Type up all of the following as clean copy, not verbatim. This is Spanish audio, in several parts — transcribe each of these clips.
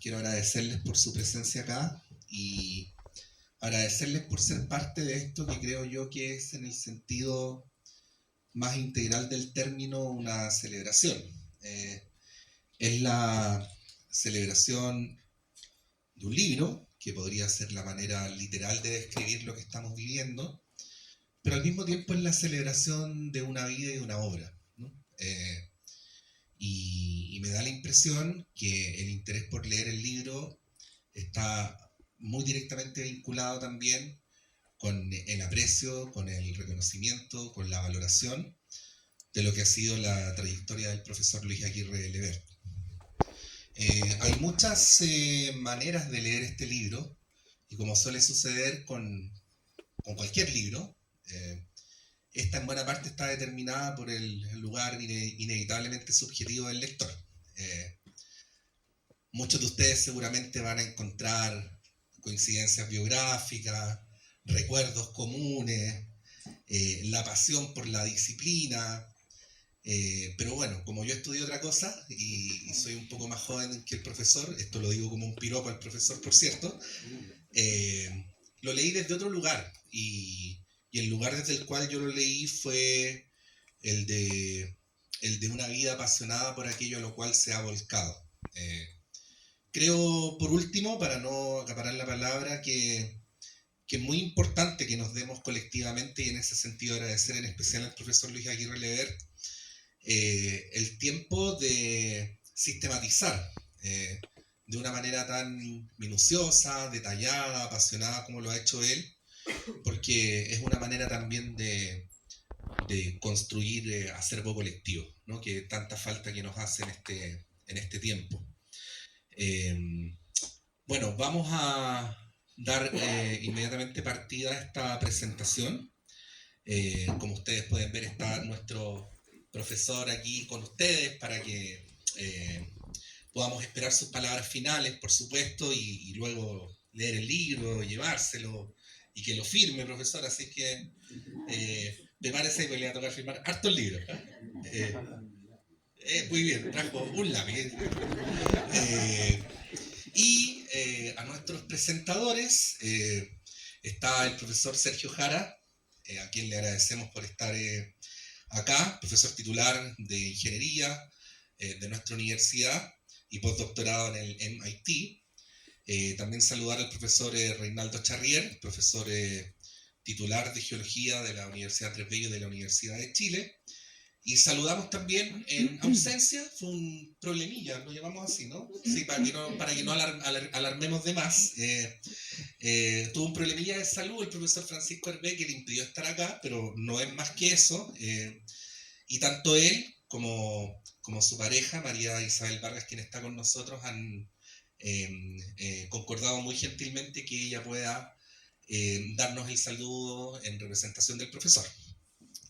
Quiero agradecerles por su presencia acá y agradecerles por ser parte de esto que creo yo que es, en el sentido más integral del término, una celebración. Es la celebración de un libro, que podría ser la manera literal de describir lo que estamos viviendo, pero al mismo tiempo es la celebración de una vida y de una obra, ¿no? Y me da la impresión que el interés por leer el libro está muy directamente vinculado también con el aprecio, con el reconocimiento, con la valoración de lo que ha sido la trayectoria del profesor Luis Aguirre Lever. Hay muchas maneras de leer este libro, y como suele suceder con cualquier libro, esta en buena parte está determinada por el lugar inevitablemente subjetivo del lector. Muchos de ustedes seguramente van a encontrar coincidencias biográficas, recuerdos comunes, la pasión por la disciplina, pero bueno, como yo estudié otra cosa y soy un poco más joven que el profesor, esto lo digo como un piropo al profesor, por cierto, lo leí desde otro lugar y el lugar desde el cual yo lo leí fue el de una vida apasionada por aquello a lo cual se ha volcado. Creo, por último, para no acaparar la palabra, que es muy importante que nos demos colectivamente, y en ese sentido agradecer en especial al profesor Luis Aguirre Lever, el tiempo de sistematizar de una manera tan minuciosa, detallada, apasionada como lo ha hecho él, porque es una manera también de construir acervo colectivo, ¿no? Que tanta falta que nos hace en este tiempo. Bueno, vamos a dar inmediatamente partida a esta presentación. Como ustedes pueden ver, está nuestro profesor aquí con ustedes para que podamos esperar sus palabras finales, por supuesto, y luego leer el libro, llevárselo y que lo firme, profesor. Así que prepárese, que le va a tocar firmar hartos libros. Muy bien, trajo un lápiz. Y a nuestros presentadores está el profesor Sergio Jara, a quien le agradecemos por estar acá, profesor titular de Ingeniería de nuestra universidad y postdoctorado en el MIT. También saludar al profesor Reinaldo Charrier, profesor titular de Geología de la Universidad Tres Bellos de la Universidad de Chile. Y saludamos también en ausencia, fue un problemilla, lo llamamos así, ¿no? Sí, para que no alarmemos de más. Tuvo un problemilla de salud el profesor Francisco Hervé, que le impidió estar acá, pero no es más que eso. Y tanto él como su pareja, María Isabel Vargas, quien está con nosotros, han concordado muy gentilmente que ella pueda darnos el saludo en representación del profesor.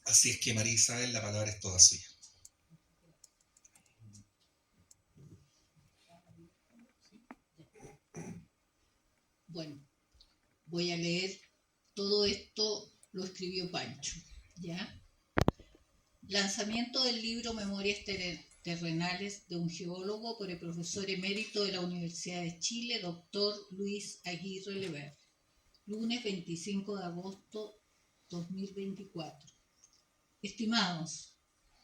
Así es que, María Isabel, la palabra es toda suya. Bueno, voy a leer todo esto, lo escribió Pancho, ¿ya? Lanzamiento del libro Memorias Terrenales de un geólogo por el profesor emérito de la Universidad de Chile, doctor Luis Aguirre Lever. Lunes 25 de agosto 2024. Estimados,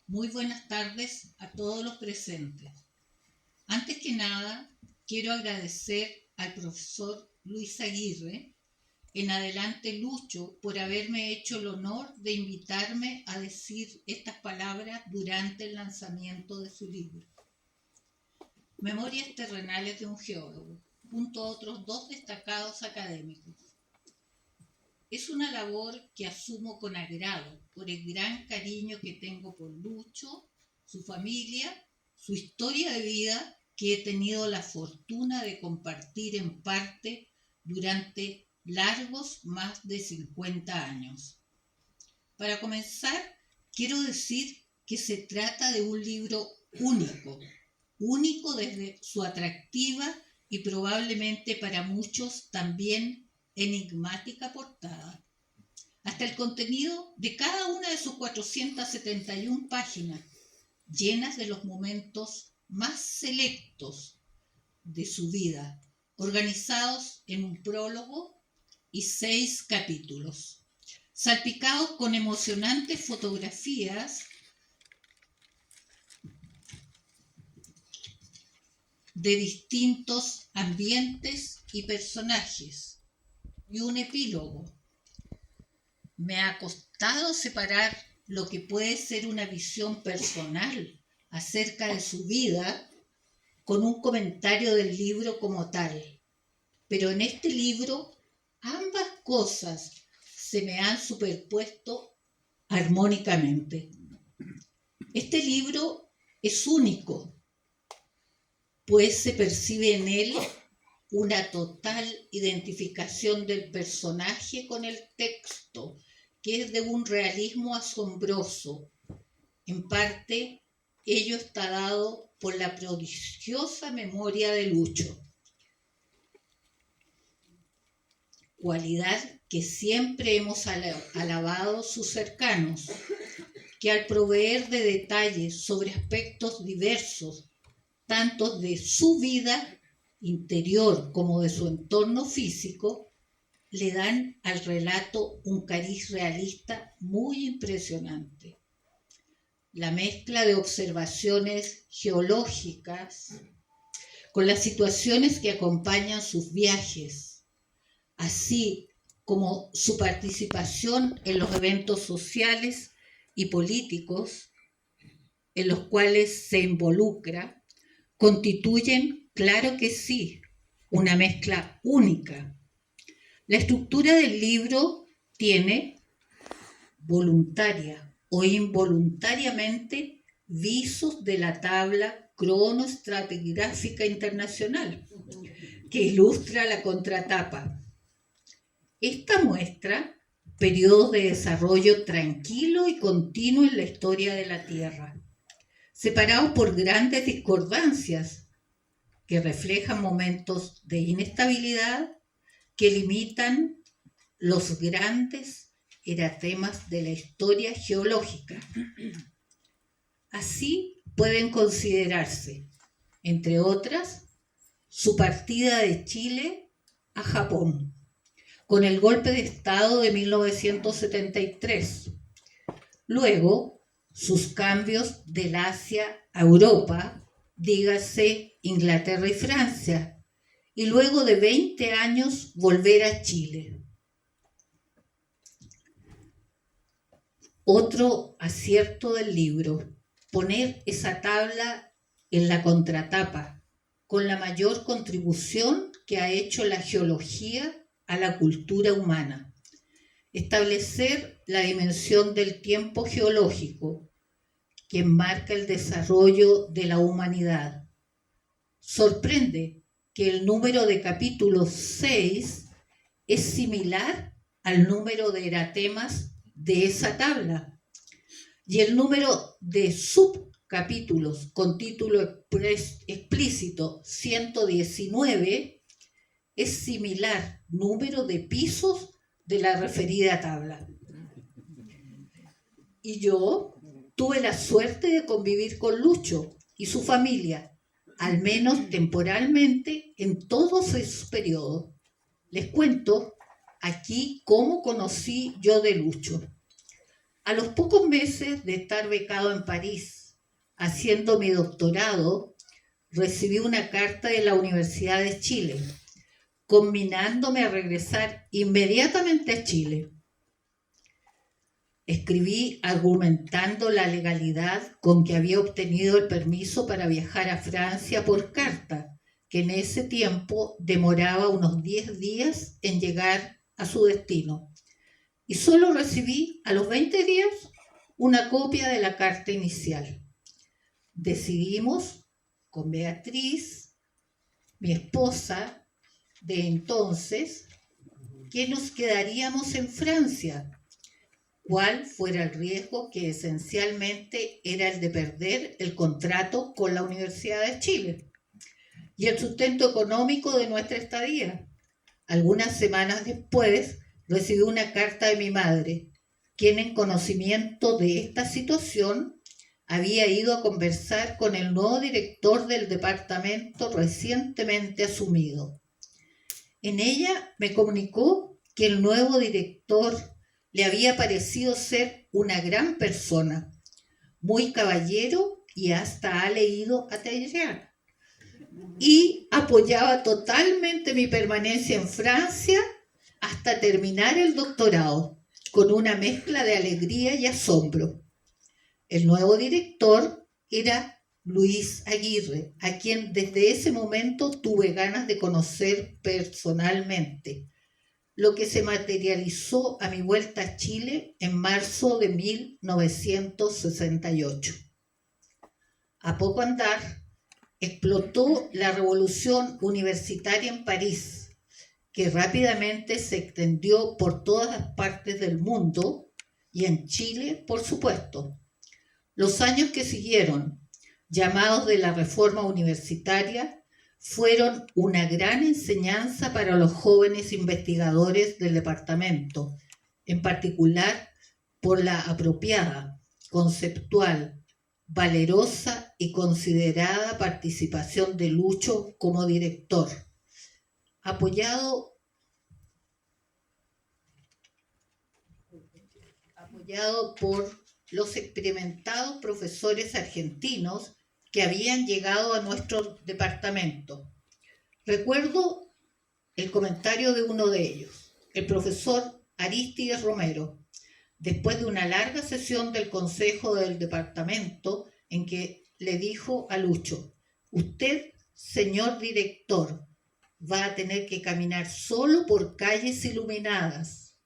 muy buenas tardes a todos los presentes. Antes que nada, quiero agradecer al profesor Luis Aguirre, en adelante Lucho, por haberme hecho el honor de invitarme a decir estas palabras durante el lanzamiento de su libro. Memorias Terrenales de un geólogo, junto a otros dos destacados académicos. Es una labor que asumo con agrado por el gran cariño que tengo por Lucho, su familia, su historia de vida que he tenido la fortuna de compartir en parte durante largos más de 50 años. Para comenzar, quiero decir que se trata de un libro único desde su atractiva y probablemente para muchos también enigmática portada. Hasta el contenido de cada una de sus 471 páginas, llenas de los momentos más selectos de su vida, organizados en un prólogo y 6 capítulos, salpicados con emocionantes fotografías de distintos ambientes y personajes, y un epílogo. Me ha costado separar lo que puede ser una visión personal acerca de su vida con un comentario del libro como tal. Pero en este libro ambas cosas se me han superpuesto armónicamente. Este libro es único, pues se percibe en él una total identificación del personaje con el texto, que es de un realismo asombroso. En parte, ello está dado por la prodigiosa memoria de Lucho, cualidad que siempre hemos alabado sus cercanos, que al proveer de detalles sobre aspectos diversos, tanto de su vida interior como de su entorno físico, le dan al relato un cariz realista muy impresionante. La mezcla de observaciones geológicas con las situaciones que acompañan sus viajes, así como su participación en los eventos sociales y políticos en los cuales se involucra, constituyen, claro que sí, una mezcla única. La estructura del libro tiene, voluntaria o involuntariamente, visos de la tabla cronoestratigráfica internacional que ilustra la contratapa. Esta muestra periodos de desarrollo tranquilo y continuo en la historia de la Tierra, separados por grandes discordancias que reflejan momentos de inestabilidad que limitan los grandes eratemas de la historia geológica. Así pueden considerarse, entre otras, su partida de Chile a Japón, con el golpe de Estado de 1973. Luego, sus cambios del Asia a Europa, dígase Inglaterra y Francia, y luego de 20 años volver a Chile. Otro acierto del libro, poner esa tabla en la contratapa, con la mayor contribución que ha hecho la geología a la cultura humana. Establecer la dimensión del tiempo geológico que enmarca el desarrollo de la humanidad. Sorprende que el número de capítulos 6 es similar al número de eratemas de esa tabla, y el número de subcapítulos con título explícito 119 es similar número de pisos de la referida tabla. Y yo tuve la suerte de convivir con Lucho y su familia, al menos temporalmente, en todos esos periodos. Les cuento aquí cómo conocí yo de Lucho. A los pocos meses de estar becado en París, haciendo mi doctorado, recibí una carta de la Universidad de Chile, conminándome a regresar inmediatamente a Chile. Escribí argumentando la legalidad con que había obtenido el permiso para viajar a Francia por carta, que en ese tiempo demoraba unos 10 días en llegar a su destino. Y solo recibí a los 20 días una copia de la carta inicial. Decidimos con Beatriz, mi esposa de entonces, que nos quedaríamos en Francia, cuál fuera el riesgo, que esencialmente era el de perder el contrato con la Universidad de Chile y el sustento económico de nuestra estadía. Algunas semanas después recibí una carta de mi madre, quien, en conocimiento de esta situación, había ido a conversar con el nuevo director del departamento recientemente asumido. En ella me comunicó que el nuevo director le había parecido ser una gran persona, muy caballero y hasta ha leído a Talleyrand, y apoyaba totalmente mi permanencia en Francia hasta terminar el doctorado, con una mezcla de alegría y asombro. El nuevo director era Luis Aguirre, a quien desde ese momento tuve ganas de conocer personalmente, lo que se materializó a mi vuelta a Chile en marzo de 1968. A poco andar, explotó la revolución universitaria en París, que rápidamente se extendió por todas las partes del mundo y en Chile, por supuesto. Los años que siguieron, llamados de la reforma universitaria, fueron una gran enseñanza para los jóvenes investigadores del departamento, en particular por la apropiada, conceptual, valerosa y considerada participación de Lucho como director, apoyado por los experimentados profesores argentinos que habían llegado a nuestro departamento. Recuerdo el comentario de uno de ellos, el profesor Arístides Romero, después de una larga sesión del consejo del departamento en que le dijo a Lucho: usted, señor director, va a tener que caminar solo por calles iluminadas,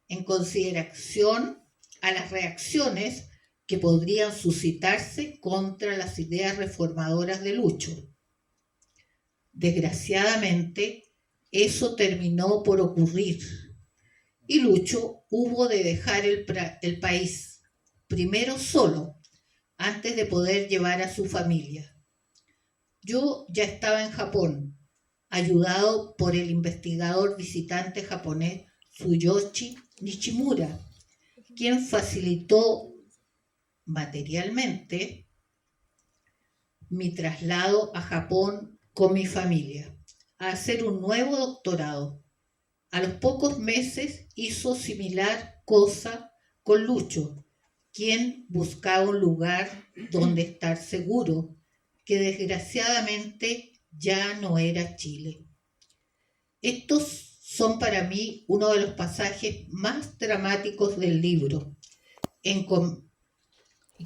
en consideración a las reacciones que podrían suscitarse contra las ideas reformadoras de Lucho. Desgraciadamente, eso terminó por ocurrir y Lucho hubo de dejar el país, primero solo, antes de poder llevar a su familia. Yo ya estaba en Japón, ayudado por el investigador visitante japonés Tsuyoshi Nishimura, quien facilitó materialmente mi traslado a Japón con mi familia, a hacer un nuevo doctorado. A los pocos meses hizo similar cosa con Lucho, quien buscaba un lugar donde estar seguro, que desgraciadamente ya no era Chile. Estos son para mí uno de los pasajes más dramáticos del libro.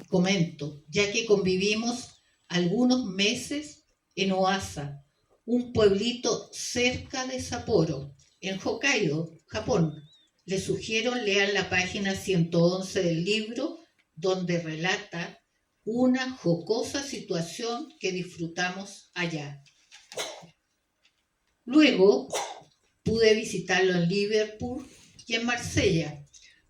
Comento, ya que convivimos algunos meses en Oasa, un pueblito cerca de Sapporo, en Hokkaido, Japón. Les sugiero lean la página 111 del libro, donde relata una jocosa situación que disfrutamos allá. Luego pude visitarlo en Liverpool y en Marsella,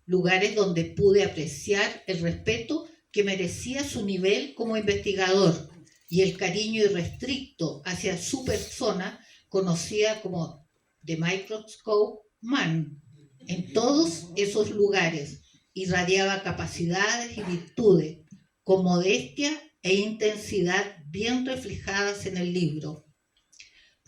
lugares donde pude apreciar el respeto que merecía su nivel como investigador y el cariño irrestricto hacia su persona, conocida como The Microscope Man. En todos esos lugares irradiaba capacidades y virtudes, con modestia e intensidad bien reflejadas en el libro.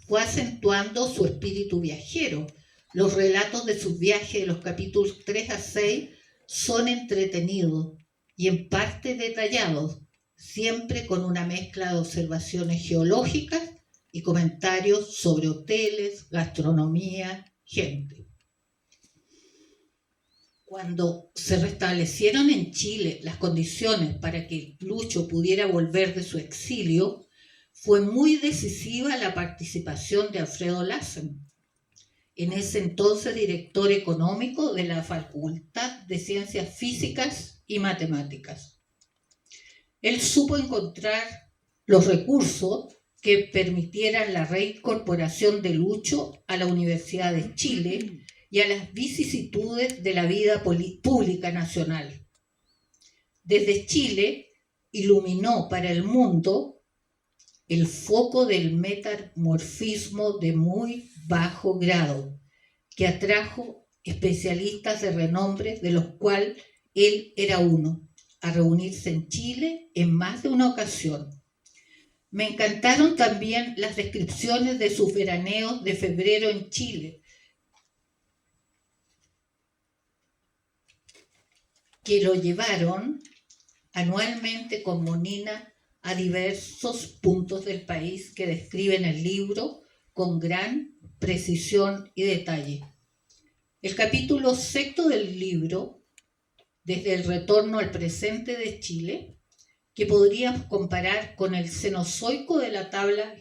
Fue acentuando su espíritu viajero. Los relatos de sus viajes de los capítulos 3 a 6 son entretenidos y en parte detallados, siempre con una mezcla de observaciones geológicas y comentarios sobre hoteles, gastronomía, gente. Cuando se restablecieron en Chile las condiciones para que Lucho pudiera volver de su exilio, fue muy decisiva la participación de Alfredo Lassen, en ese entonces director económico de la Facultad de Ciencias Físicas y Matemáticas. Él supo encontrar los recursos que permitieran la reincorporación de Lucho a la Universidad de Chile y a las vicisitudes de la vida pública nacional. Desde Chile iluminó para el mundo el foco del metamorfismo de muy bajo grado, que atrajo especialistas de renombre, de los cuales él era uno. a reunirse en Chile en más de una ocasión. Me encantaron también las descripciones de sus veraneos de febrero en Chile, que lo llevaron anualmente con Monina a diversos puntos del país que describe en el libro con gran precisión y detalle. El capítulo 6 del libro, desde el retorno al presente de Chile, que podríamos comparar con el Cenozoico de la tabla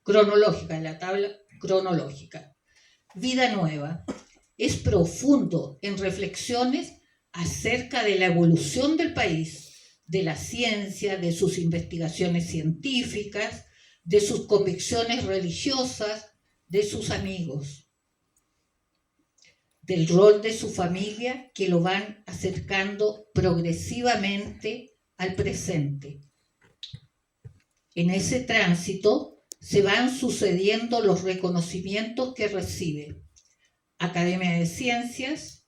cronológica, de la tabla cronológica. Vida nueva. Es profundo en reflexiones acerca de la evolución del país, de la ciencia, de sus investigaciones científicas, de sus convicciones religiosas, de sus amigos, del rol de su familia que lo van acercando progresivamente al presente. En ese tránsito se van sucediendo los reconocimientos que recibe: Academia de Ciencias,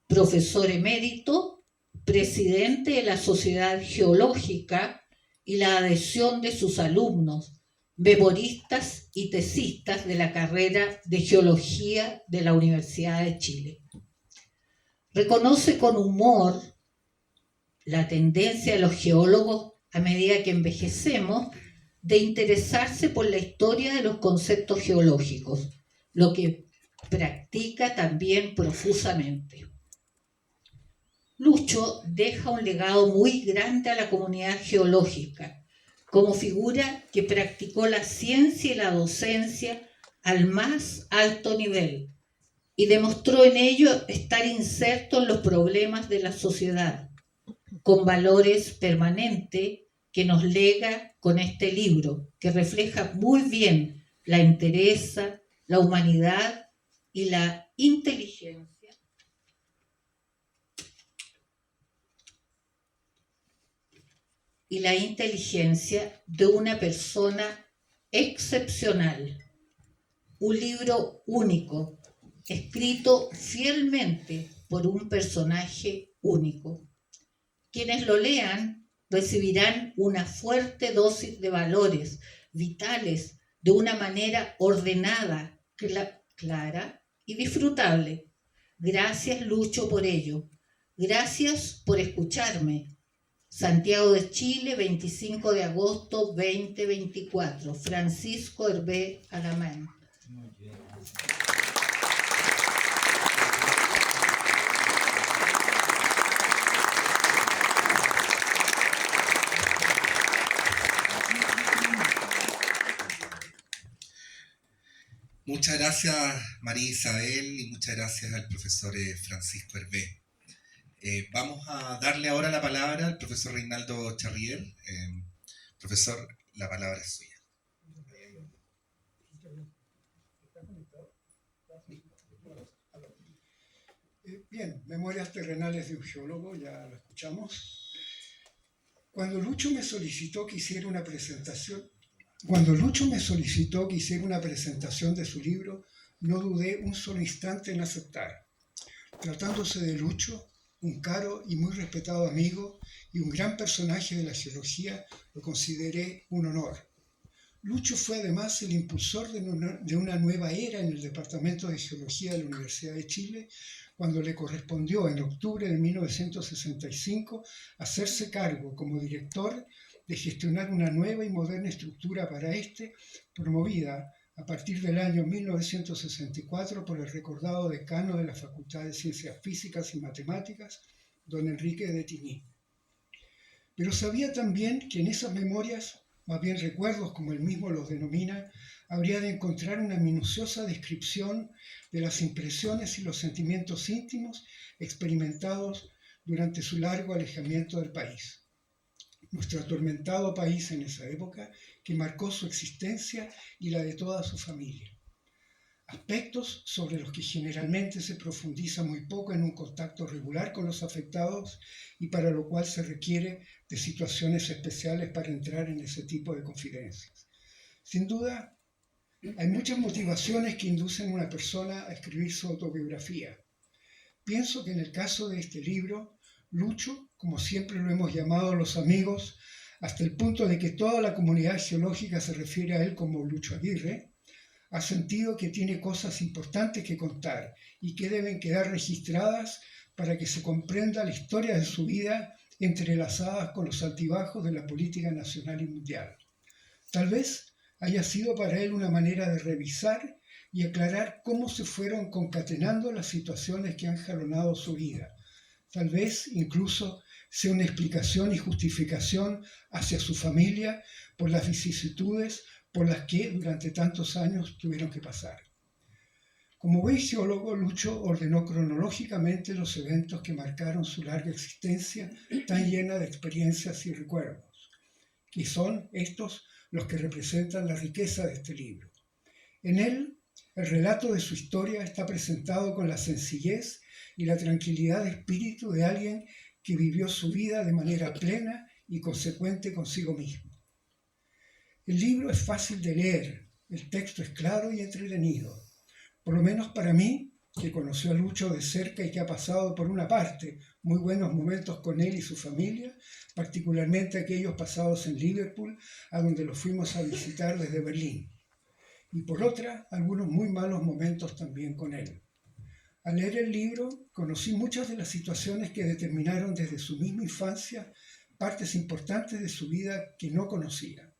profesor emérito, presidente de la Sociedad Geológica, y la adhesión de sus alumnos, memoristas y tesistas de la carrera de Geología de la Universidad de Chile. Reconoce con humor la tendencia de los geólogos, a medida que envejecemos, de interesarse por la historia de los conceptos geológicos, lo que practica también profusamente. Lucho deja un legado muy grande a la comunidad geológica, como figura que practicó la ciencia y la docencia al más alto nivel y demostró en ello estar inserto en los problemas de la sociedad, con valores permanentes que nos lega con este libro, que refleja muy bien la entereza, la humanidad y la inteligencia de una persona excepcional. Un libro único, escrito fielmente por un personaje único. Quienes lo lean recibirán una fuerte dosis de valores vitales de una manera ordenada, clara y disfrutable. Gracias, Lucho, por ello. Gracias por escucharme. Santiago de Chile, 25 de agosto 2024. Francisco Hervé Alamán. Muchas gracias, María Isabel, y muchas gracias al profesor Francisco Hervé. Vamos a darle ahora la palabra al profesor Reinaldo Charrier. Profesor, la palabra es suya. Bien, Memorias terrenales de un geólogo, ya lo escuchamos. Cuando Lucho me solicitó que hiciera una presentación de su libro, no dudé un solo instante en aceptar. Tratándose de Lucho, un caro y muy respetado amigo y un gran personaje de la geología, lo consideré un honor. Lucho fue además el impulsor de una nueva era en el Departamento de Geología de la Universidad de Chile, cuando le correspondió en octubre de 1965 hacerse cargo como director de gestionar una nueva y moderna estructura para promovida a partir del año 1964 por el recordado decano de la Facultad de Ciencias Físicas y Matemáticas, don Enrique de Tigny. Pero sabía también que en esas memorias, más bien recuerdos como él mismo los denomina, habría de encontrar una minuciosa descripción de las impresiones y los sentimientos íntimos experimentados durante su largo alejamiento del país. Nuestro atormentado país en esa época, que marcó su existencia y la de toda su familia. Aspectos sobre los que generalmente se profundiza muy poco en un contacto regular con los afectados y para lo cual se requiere de situaciones especiales para entrar en ese tipo de confidencias. Sin duda, hay muchas motivaciones que inducen a una persona a escribir su autobiografía. Pienso que en el caso de este libro, Lucho, como siempre lo hemos llamado los amigos, hasta el punto de que toda la comunidad geológica se refiere a él como Lucho Aguirre, ha sentido que tiene cosas importantes que contar y que deben quedar registradas para que se comprenda la historia de su vida entrelazadas con los altibajos de la política nacional y mundial. Tal vez haya sido para él una manera de revisar y aclarar cómo se fueron concatenando las situaciones que han jalonado su vida. Tal vez incluso sea una explicación y justificación hacia su familia por las vicisitudes por las que durante tantos años tuvieron que pasar. Como buen geólogo, Lucho ordenó cronológicamente los eventos que marcaron su larga existencia tan llena de experiencias y recuerdos, que son estos los que representan la riqueza de este libro. En él, el relato de su historia está presentado con la sencillez y la tranquilidad de espíritu de alguien que vivió su vida de manera plena y consecuente consigo mismo. El libro es fácil de leer, el texto es claro y entretenido. Por lo menos para mí, que conoció a Lucho de cerca y que ha pasado por una parte muy buenos momentos con él y su familia, particularmente aquellos pasados en Liverpool, a donde los fuimos a visitar desde Berlín, y por otra, algunos muy malos momentos también con él. Al leer el libro, conocí muchas de las situaciones que determinaron desde su misma infancia partes importantes de su vida que no conocía.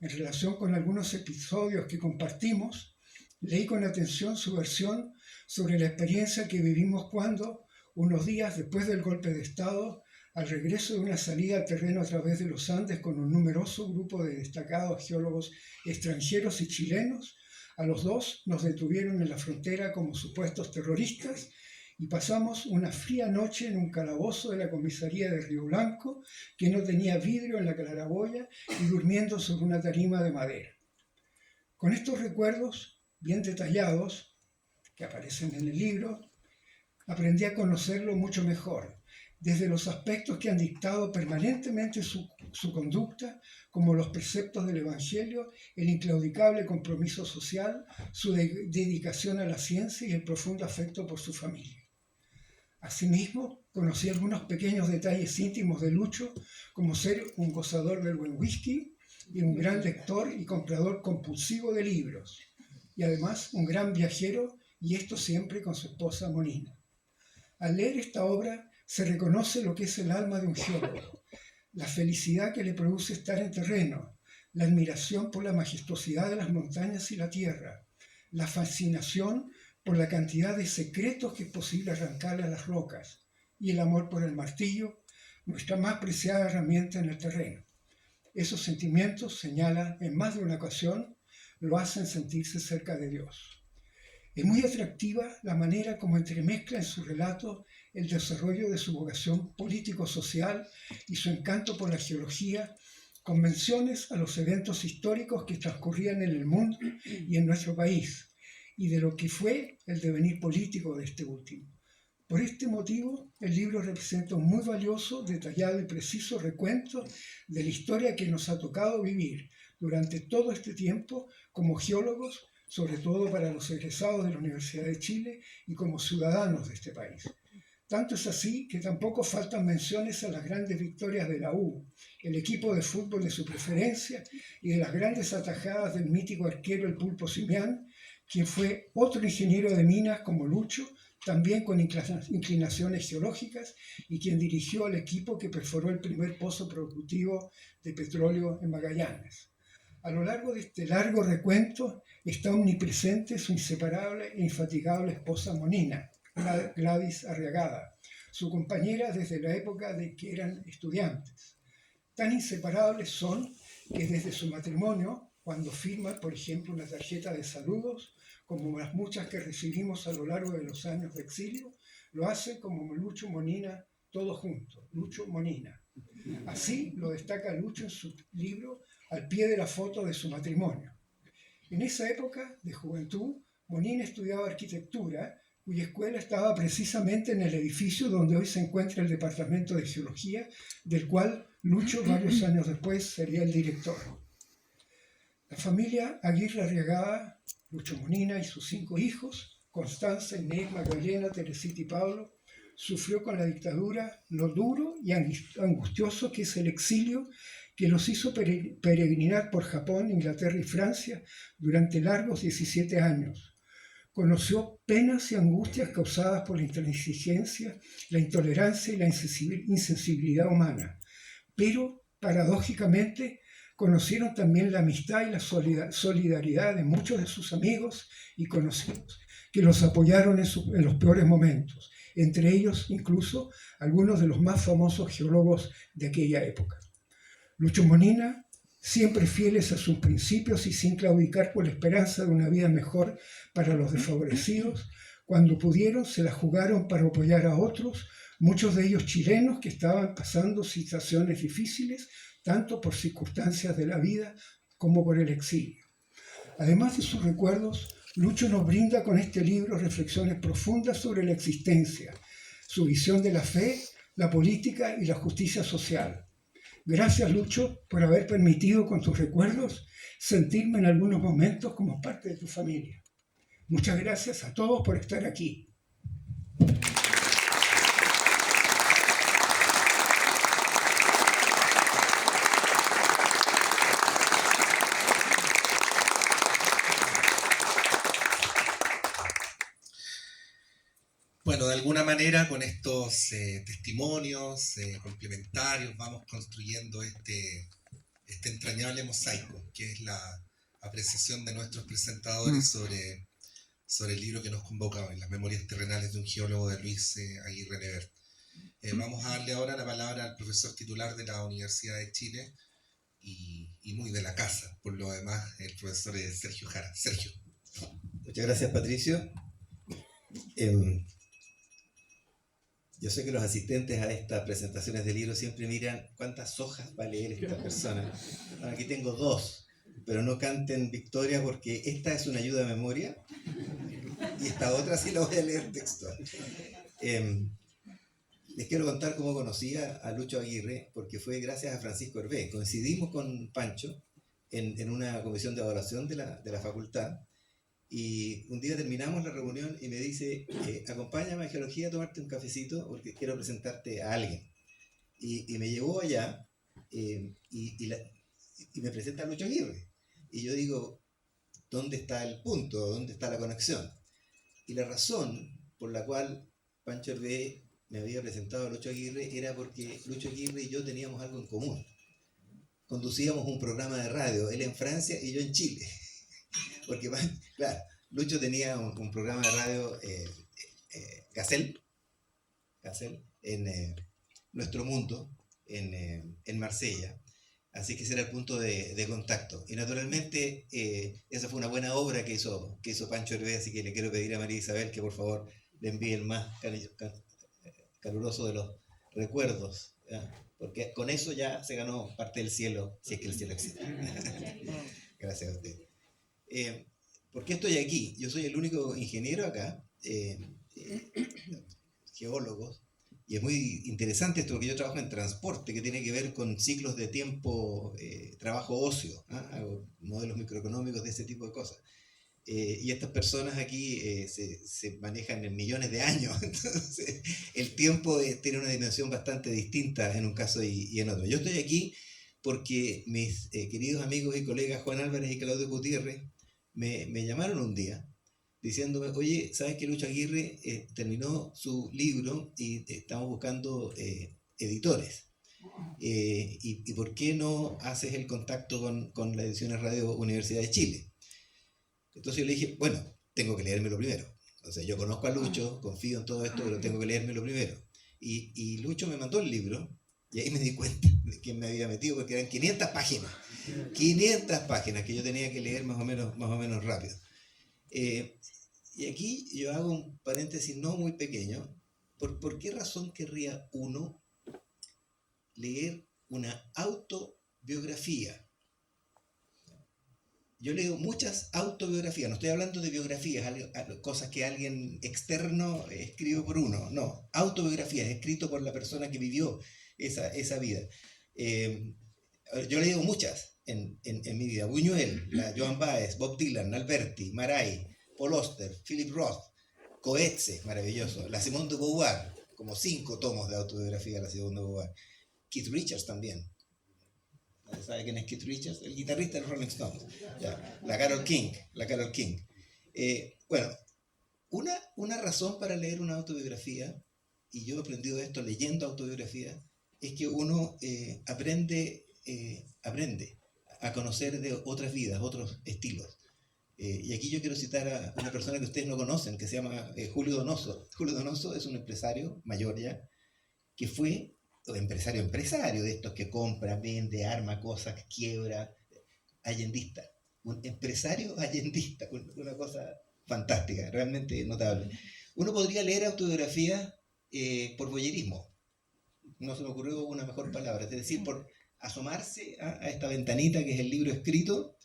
En relación con algunos episodios que compartimos, leí con atención su versión sobre la experiencia que vivimos cuando, unos días después del golpe de Estado, al regreso de una salida al terreno a través de los Andes con un numeroso grupo de destacados geólogos extranjeros y chilenos, a los dos nos detuvieron en la frontera como supuestos terroristas y pasamos una fría noche en un calabozo de la comisaría de Río Blanco que no tenía vidrio en la claraboya y durmiendo sobre una tarima de madera. Con estos recuerdos bien detallados que aparecen en el libro, aprendí a conocerlo mucho mejor, desde los aspectos que han dictado permanentemente su conducta, como los preceptos del Evangelio, el inclaudicable compromiso social, su dedicación a la ciencia y el profundo afecto por su familia. Asimismo, conocí algunos pequeños detalles íntimos de Lucho, como ser un gozador del buen whisky y un gran lector y comprador compulsivo de libros, y además un gran viajero, y esto siempre con su esposa Monina. Al leer esta obra se reconoce lo que es el alma de un geólogo, la felicidad que le produce estar en terreno, la admiración por la majestuosidad de las montañas y la tierra, la fascinación por la cantidad de secretos que es posible arrancarle a las rocas, y el amor por el martillo, nuestra más preciada herramienta en el terreno. Esos sentimientos, señala en más de una ocasión, lo hacen sentirse cerca de Dios. Es muy atractiva la manera como entremezcla en su relato el desarrollo de su vocación político-social y su encanto por la geología, con menciones a los eventos históricos que transcurrían en el mundo y en nuestro país, y de lo que fue el devenir político de este último. Por este motivo, el libro representa un muy valioso, detallado y preciso recuento de la historia que nos ha tocado vivir durante todo este tiempo como geólogos, sobre todo para los egresados de la Universidad de Chile y como ciudadanos de este país. Tanto es así que tampoco faltan menciones a las grandes victorias de la U, el equipo de fútbol de su preferencia y de las grandes atajadas del mítico arquero el Pulpo Simián, quien fue otro ingeniero de minas como Lucho, también con inclinaciones geológicas, y quien dirigió al equipo que perforó el primer pozo productivo de petróleo en Magallanes. A lo largo de este largo recuento está omnipresente su inseparable e infatigable esposa Monina, Gladys Arriagada, su compañera desde la época de que eran estudiantes. Tan inseparables son que desde su matrimonio, cuando firma, por ejemplo, una tarjeta de saludos, como las muchas que recibimos a lo largo de los años de exilio, lo hace como Lucho Monina, todo junto, Lucho Monina. Así lo destaca Lucho en su libro al pie de la foto de su matrimonio. En esa época de juventud, Monina estudiaba arquitectura, cuya escuela estaba precisamente en el edificio donde hoy se encuentra el Departamento de Geología, del cual Lucho varios años después sería el director. La familia Aguirre Arriagada, Lucho Monina y sus 5 hijos, Constanza, Inés, Magdalena, Teresita y Pablo, sufrió con la dictadura lo duro y angustioso que es el exilio que los hizo peregrinar por Japón, Inglaterra y Francia durante largos 17 años. Conoció penas y angustias causadas por la intransigencia, la intolerancia y la insensibilidad humana, pero paradójicamente conocieron también la amistad y la solidaridad de muchos de sus amigos y conocidos que los apoyaron en los peores momentos, entre ellos incluso algunos de los más famosos geólogos de aquella época. Lucho Monina, siempre fieles a sus principios y sin claudicar por la esperanza de una vida mejor para los desfavorecidos, cuando pudieron se la jugaron para apoyar a otros, muchos de ellos chilenos que estaban pasando situaciones difíciles, tanto por circunstancias de la vida como por el exilio. Además de sus recuerdos, Lucho nos brinda con este libro reflexiones profundas sobre la existencia, su visión de la fe, la política y la justicia social. Gracias, Lucho, por haber permitido con tus recuerdos sentirme en algunos momentos como parte de tu familia. Muchas gracias a todos por estar aquí. Bueno, de alguna manera con estos testimonios complementarios vamos construyendo este entrañable mosaico, que es la apreciación de nuestros presentadores sobre el libro que nos convoca hoy, Las Memorias Terrenales de un Geólogo, de Luis Aguirre Levert. Vamos a darle ahora la palabra al profesor titular de la Universidad de Chile y muy de la casa, por lo demás, el profesor Sergio Jara. Sergio. Muchas gracias, Patricio. Yo sé que los asistentes a estas presentaciones de libros siempre miran cuántas hojas va a leer esta persona. Bueno, aquí tengo 2, pero no canten victoria porque esta es una ayuda de memoria y esta otra sí la voy a leer textual. Les quiero contar cómo conocí a Lucho Aguirre, porque fue gracias a Francisco Hervé. Coincidimos con Pancho en una comisión de evaluación de la facultad. Y un día terminamos la reunión y me dice, acompáñame a Geología a tomarte un cafecito porque quiero presentarte a alguien. Y me llevó allá y me presenta a Lucho Aguirre. Y yo digo, ¿dónde está el punto? ¿Dónde está la conexión? Y la razón por la cual Pancho Hervé me había presentado a Lucho Aguirre era porque Lucho Aguirre y yo teníamos algo en común. Conducíamos un programa de radio, él en Francia y yo en Chile. Porque, claro, Lucho tenía un programa de radio, Gacel, en Nuestro Mundo, en Marsella. Así que ese era el punto de contacto. Y naturalmente, esa fue una buena obra que hizo Pancho Hervé, así que le quiero pedir a María Isabel que por favor le envíe el más caluroso de los recuerdos, ¿ya? Porque con eso ya se ganó parte del cielo, si es que el cielo existe. Gracias a usted. ¿Por qué estoy aquí? Yo soy el único ingeniero acá, geólogo, y es muy interesante esto porque yo trabajo en transporte, que tiene que ver con ciclos de tiempo, trabajo ocio, hago modelos microeconómicos de ese tipo de cosas. Y estas personas aquí se manejan en millones de años, entonces el tiempo tiene una dimensión bastante distinta en un caso y en otro. Yo estoy aquí porque mis queridos amigos y colegas Juan Álvarez y Claudio Gutiérrez me llamaron un día diciéndome, oye, ¿sabes que Lucho Aguirre terminó su libro y estamos buscando editores? ¿Y por qué no haces el contacto con la Ediciones Radio Universidad de Chile? Entonces yo le dije, bueno, tengo que leérmelo primero. O sea, yo conozco a Lucho, confío en todo esto, pero tengo que leérmelo primero. Y Lucho me mandó el libro y ahí me di cuenta de quién me había metido, porque eran 500 páginas. 500 páginas que yo tenía que leer más o menos rápido. Y aquí yo hago un paréntesis no muy pequeño. ¿Por qué razón querría uno leer una autobiografía? Yo leo muchas autobiografías, no estoy hablando de biografías, cosas que alguien externo escribe por uno, no, autobiografías, escrito por la persona que vivió esa vida. Yo leo muchas en mi vida, Buñuel, Joan Baez, Bob Dylan, Alberti, Maray, Paul Auster, Philip Roth, Coetzee, maravilloso, la Simone de Beauvoir, como 5 tomos de autobiografía de la Simone de Beauvoir. Keith Richards también. ¿Sabe quién es Keith Richards? El guitarrista de los Rolling Stones. Ya. La Carole King. Bueno, una razón para leer una autobiografía, y yo he aprendido esto leyendo autobiografías, es que uno aprende a conocer de otras vidas, otros estilos. Y aquí yo quiero citar a una persona que ustedes no conocen, que se llama Julio Donoso. Julio Donoso es un empresario mayor ya, que fue empresario de estos que compra, vende, arma cosas, quiebra, allendista. Un empresario allendista, una cosa fantástica, realmente notable. Uno podría leer autobiografías por voyerismo, no se me ocurrió una mejor palabra, es decir, por asomarse a esta ventanita que es el libro escrito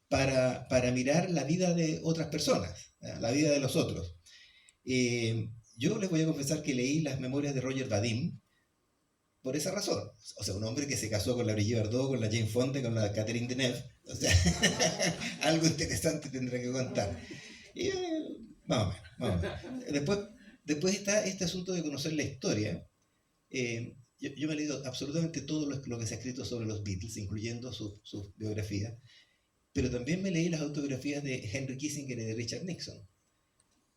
para mirar la vida de otras personas, la vida de los otros. Yo les voy a confesar que leí las memorias de Roger Vadim por esa razón. O sea, un hombre que se casó con la Brigitte Bardot, con la Jane Fonda, con la Catherine Deneuve. O sea, algo interesante tendrá que contar. Y, más o menos. Después está este asunto de conocer la historia. Yo me he leído absolutamente todo lo que se ha escrito sobre los Beatles, incluyendo sus biografías, pero también me leí las autobiografías de Henry Kissinger y de Richard Nixon,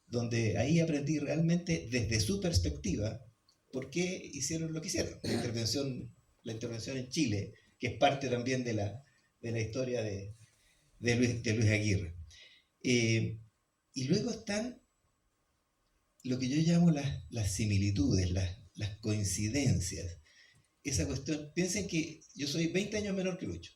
donde ahí aprendí realmente desde su perspectiva por qué hicieron lo que hicieron. La intervención en Chile, que es parte también de la historia de Luis Aguirre. Y luego están lo que yo llamo las similitudes, las coincidencias. Esa cuestión, piensen que yo soy 20 años menor que Lucho.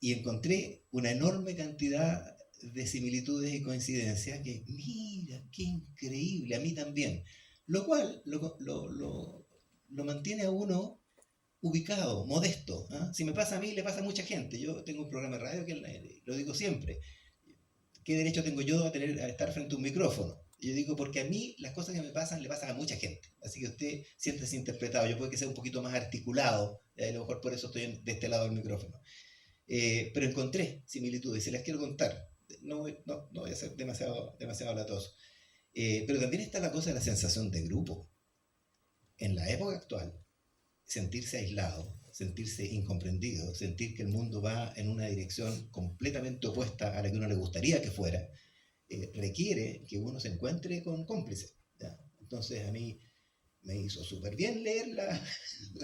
Y encontré una enorme cantidad de similitudes y coincidencias que, mira, qué increíble, a mí también. Lo cual lo mantiene a uno ubicado, modesto. ¿Eh? Si me pasa a mí, le pasa a mucha gente. Yo tengo un programa de radio que lo digo siempre. ¿Qué derecho tengo yo a estar frente a un micrófono? Y yo digo, porque a mí las cosas que me pasan le pasan a mucha gente. Así que usted siéntese interpretado. Yo puede que sea un poquito más articulado, y a lo mejor por eso estoy de este lado del micrófono. Pero encontré similitudes y se las quiero contar. No voy a ser demasiado latoso. Pero también está la cosa de la sensación de grupo. En la época actual, sentirse aislado, sentirse incomprendido, sentir que el mundo va en una dirección completamente opuesta a la que uno le gustaría que fuera, requiere que uno se encuentre con cómplices. ¿Ya? Entonces a mí me hizo súper bien leer la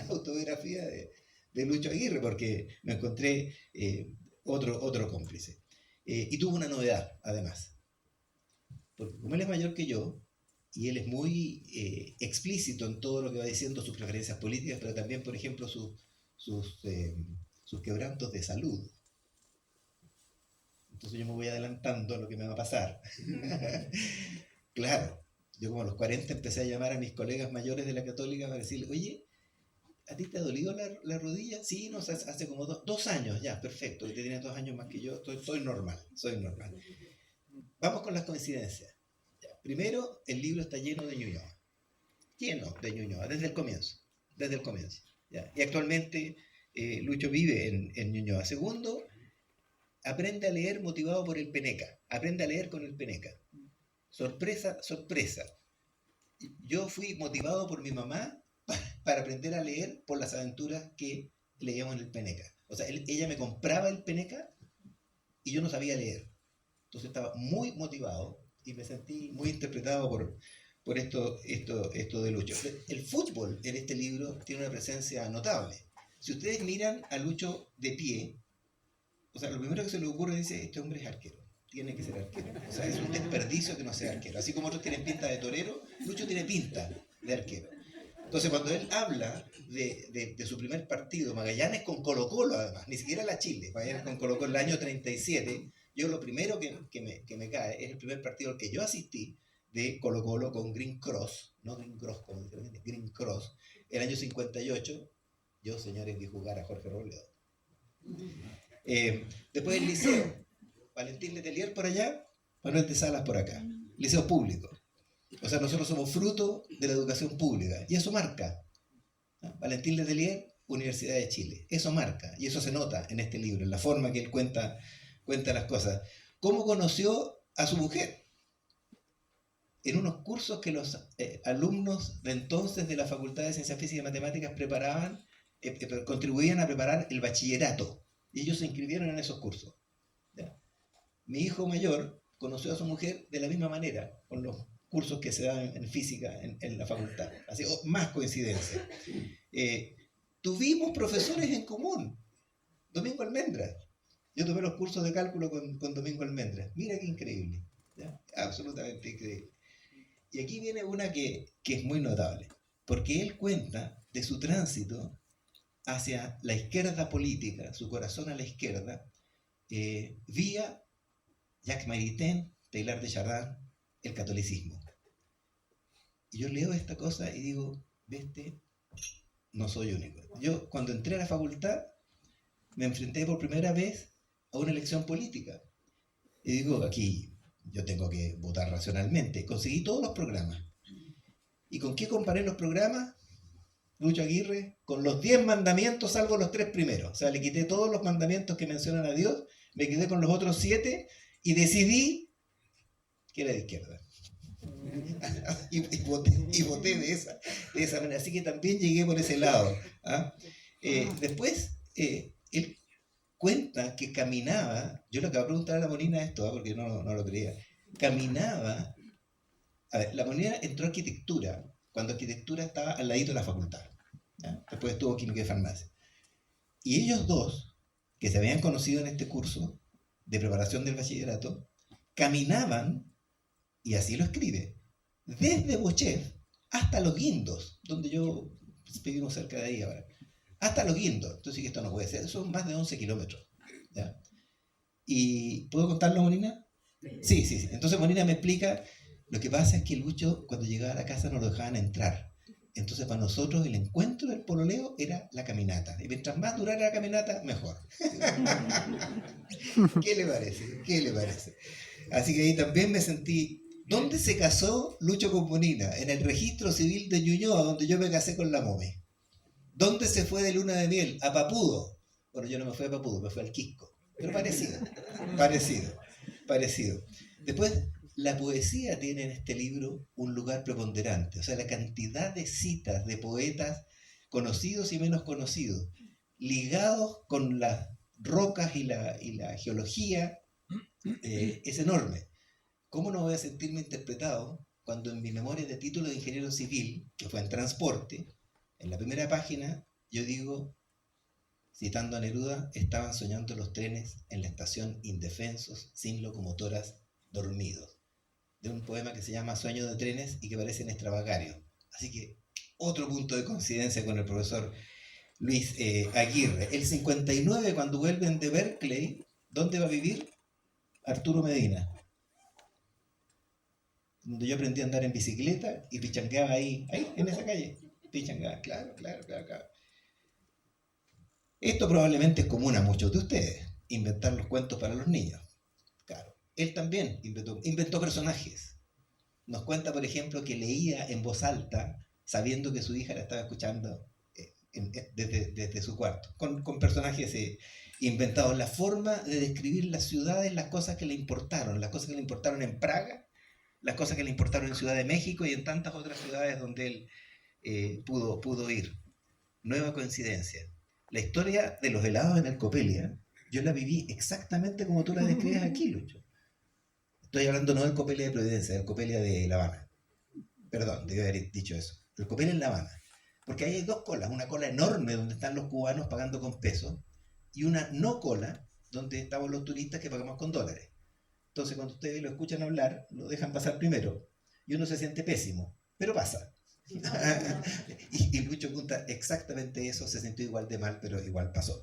autobiografía de Lucho Aguirre, porque me encontré otro cómplice. Y tuvo una novedad, además. Porque como él es mayor que yo, y él es muy explícito en todo lo que va diciendo, sus preferencias políticas, pero también, por ejemplo, sus quebrantos de salud. Entonces yo me voy adelantando a lo que me va a pasar. Claro, yo como a los 40 empecé a llamar a mis colegas mayores de la Católica para decirles, oye, ¿a ti te ha dolido la rodilla? Sí, no, hace como 2 años, ya, perfecto, usted tiene 2 años más que yo, soy normal. Vamos con las coincidencias. Ya, primero, el libro está lleno de Ñuñoa. Lleno de Ñuñoa, desde el comienzo. Ya. Y actualmente Lucho vive en Ñuñoa. Segundo, aprende a leer motivado por el Peneca. Aprende a leer con el Peneca. Sorpresa. Yo fui motivado por mi mamá para aprender a leer por las aventuras que leíamos en el Peneca. O sea, ella me compraba el Peneca y yo no sabía leer. Entonces estaba muy motivado y me sentí muy interpretado por esto de Lucho. El fútbol en este libro tiene una presencia notable. Si ustedes miran a Lucho de pie, o sea, lo primero que se le ocurre es, este hombre es arquero, tiene que ser arquero. O sea, es un desperdicio que no sea arquero. Así como otros tienen pinta de torero, Lucho tiene pinta de arquero. Entonces, cuando él habla de su primer partido, Magallanes con Colo-Colo además, ni siquiera la Chile, Magallanes con Colo-Colo el año 37, yo lo primero que me cae es el primer partido al que yo asistí de Colo-Colo con Green Cross, no Green Cross como literalmente, Green Cross, el año 58, yo, señores, vi jugar a Jorge Robledo. Después el liceo, Valentín Letelier por allá, Manuel de Salas por acá, liceo público. O sea, nosotros somos fruto de la educación pública y eso marca. Valentín Letelier, Universidad de Chile, eso marca y eso se nota en este libro, en la forma que él cuenta las cosas. ¿Cómo conoció a su mujer? en unos cursos que los alumnos de entonces de la Facultad de Ciencias Físicas y Matemáticas preparaban, contribuían a preparar el bachillerato. Y ellos se inscribieron en esos cursos. ¿Ya? Mi hijo mayor conoció a su mujer de la misma manera, con los cursos que se dan en física en la facultad. Así, más coincidencia. Tuvimos profesores en común. Domingo Almendra. Yo tomé los cursos de cálculo con Domingo Almendra. Mira qué increíble. ¿Ya? Absolutamente increíble. Y aquí viene una que es muy notable, porque él cuenta de su tránsito hacia la izquierda política, su corazón a la izquierda, vía Jacques Maritain, Teilhard de Chardin, el catolicismo. Y yo leo esta cosa y digo, viste, no soy único. Yo cuando entré a la facultad me enfrenté por primera vez a una elección política. Y digo, aquí yo tengo que votar racionalmente. Conseguí todos los programas. ¿Y con qué comparé los programas? Lucho Aguirre, con los 10 mandamientos salvo los 3 primeros. O sea, le quité todos los mandamientos que mencionan a Dios, me quedé con los otros 7 y decidí que era de izquierda. y voté de esa manera. Así que también llegué por ese lado. ¿Ah? Después, él cuenta que caminaba, yo le acabo de preguntar a la Molina esto, porque no lo creía, caminaba, a ver, la Molina entró a arquitectura, cuando arquitectura estaba al ladito de la facultad, ¿ya? Después estuvo química y farmacia. Y ellos dos, que se habían conocido en este curso de preparación del bachillerato, caminaban, y así lo escribe, desde Bochef hasta Los Guindos, donde yo vivimos cerca de ahí ahora, hasta Los Guindos. Entonces esto no puede ser, son más de 11 kilómetros. ¿Ya? ¿Y puedo contarlo, Molina? Sí. Entonces Molina me explica, lo que pasa es que Lucho cuando llegaba a la casa no lo dejaban entrar. Entonces para nosotros el encuentro del pololeo era la caminata. Y mientras más durara la caminata, mejor. ¿Qué le parece? Así que ahí también me sentí... ¿Dónde se casó Lucho con Molina? En el registro civil de Ñuñoa, donde yo me casé con la Mome. ¿Dónde se fue de luna de miel? A Papudo. Bueno, yo no me fui a Papudo, me fui al Quisco. Pero parecido. Después, la poesía tiene en este libro un lugar preponderante. O sea, la cantidad de citas de poetas conocidos y menos conocidos, ligados con las rocas y la geología, es enorme. ¿Cómo no voy a sentirme interpretado cuando en mi memoria de título de ingeniero civil, que fue en transporte, en la primera página, yo digo, citando a Neruda, estaban soñando los trenes en la estación indefensos, sin locomotoras, dormidos? De un poema que se llama Sueño de trenes y que parece en extravagario. Así que otro punto de coincidencia con el profesor Luis Aguirre. El 59, cuando vuelven de Berkeley, ¿dónde va a vivir? Arturo Medina. Donde yo aprendí a andar en bicicleta y pichangueaba ahí, en esa calle. Pichangueaba, claro. Esto probablemente es común a muchos de ustedes, inventar los cuentos para los niños. Claro, él también inventó personajes. Nos cuenta, por ejemplo, que leía en voz alta, sabiendo que su hija la estaba escuchando desde su cuarto, con personajes inventados. La forma de describir las ciudades, las cosas que le importaron en Praga, las cosas que le importaron en Ciudad de México y en tantas otras ciudades donde él pudo ir. Nueva coincidencia. La historia de los helados en el Copelia, yo la viví exactamente como tú la describes aquí, Lucho. Estoy hablando no del Copelia de Providencia, del Copelia de La Habana. Perdón, debí haber dicho eso. El Copelia en La Habana. Porque ahí hay dos colas. Una cola enorme donde están los cubanos pagando con pesos y una no cola donde estamos los turistas que pagamos con dólares. Entonces cuando ustedes lo escuchan hablar, lo dejan pasar primero. Y uno se siente pésimo, pero pasa. y Lucho cuenta exactamente eso, se sintió igual de mal, pero igual pasó.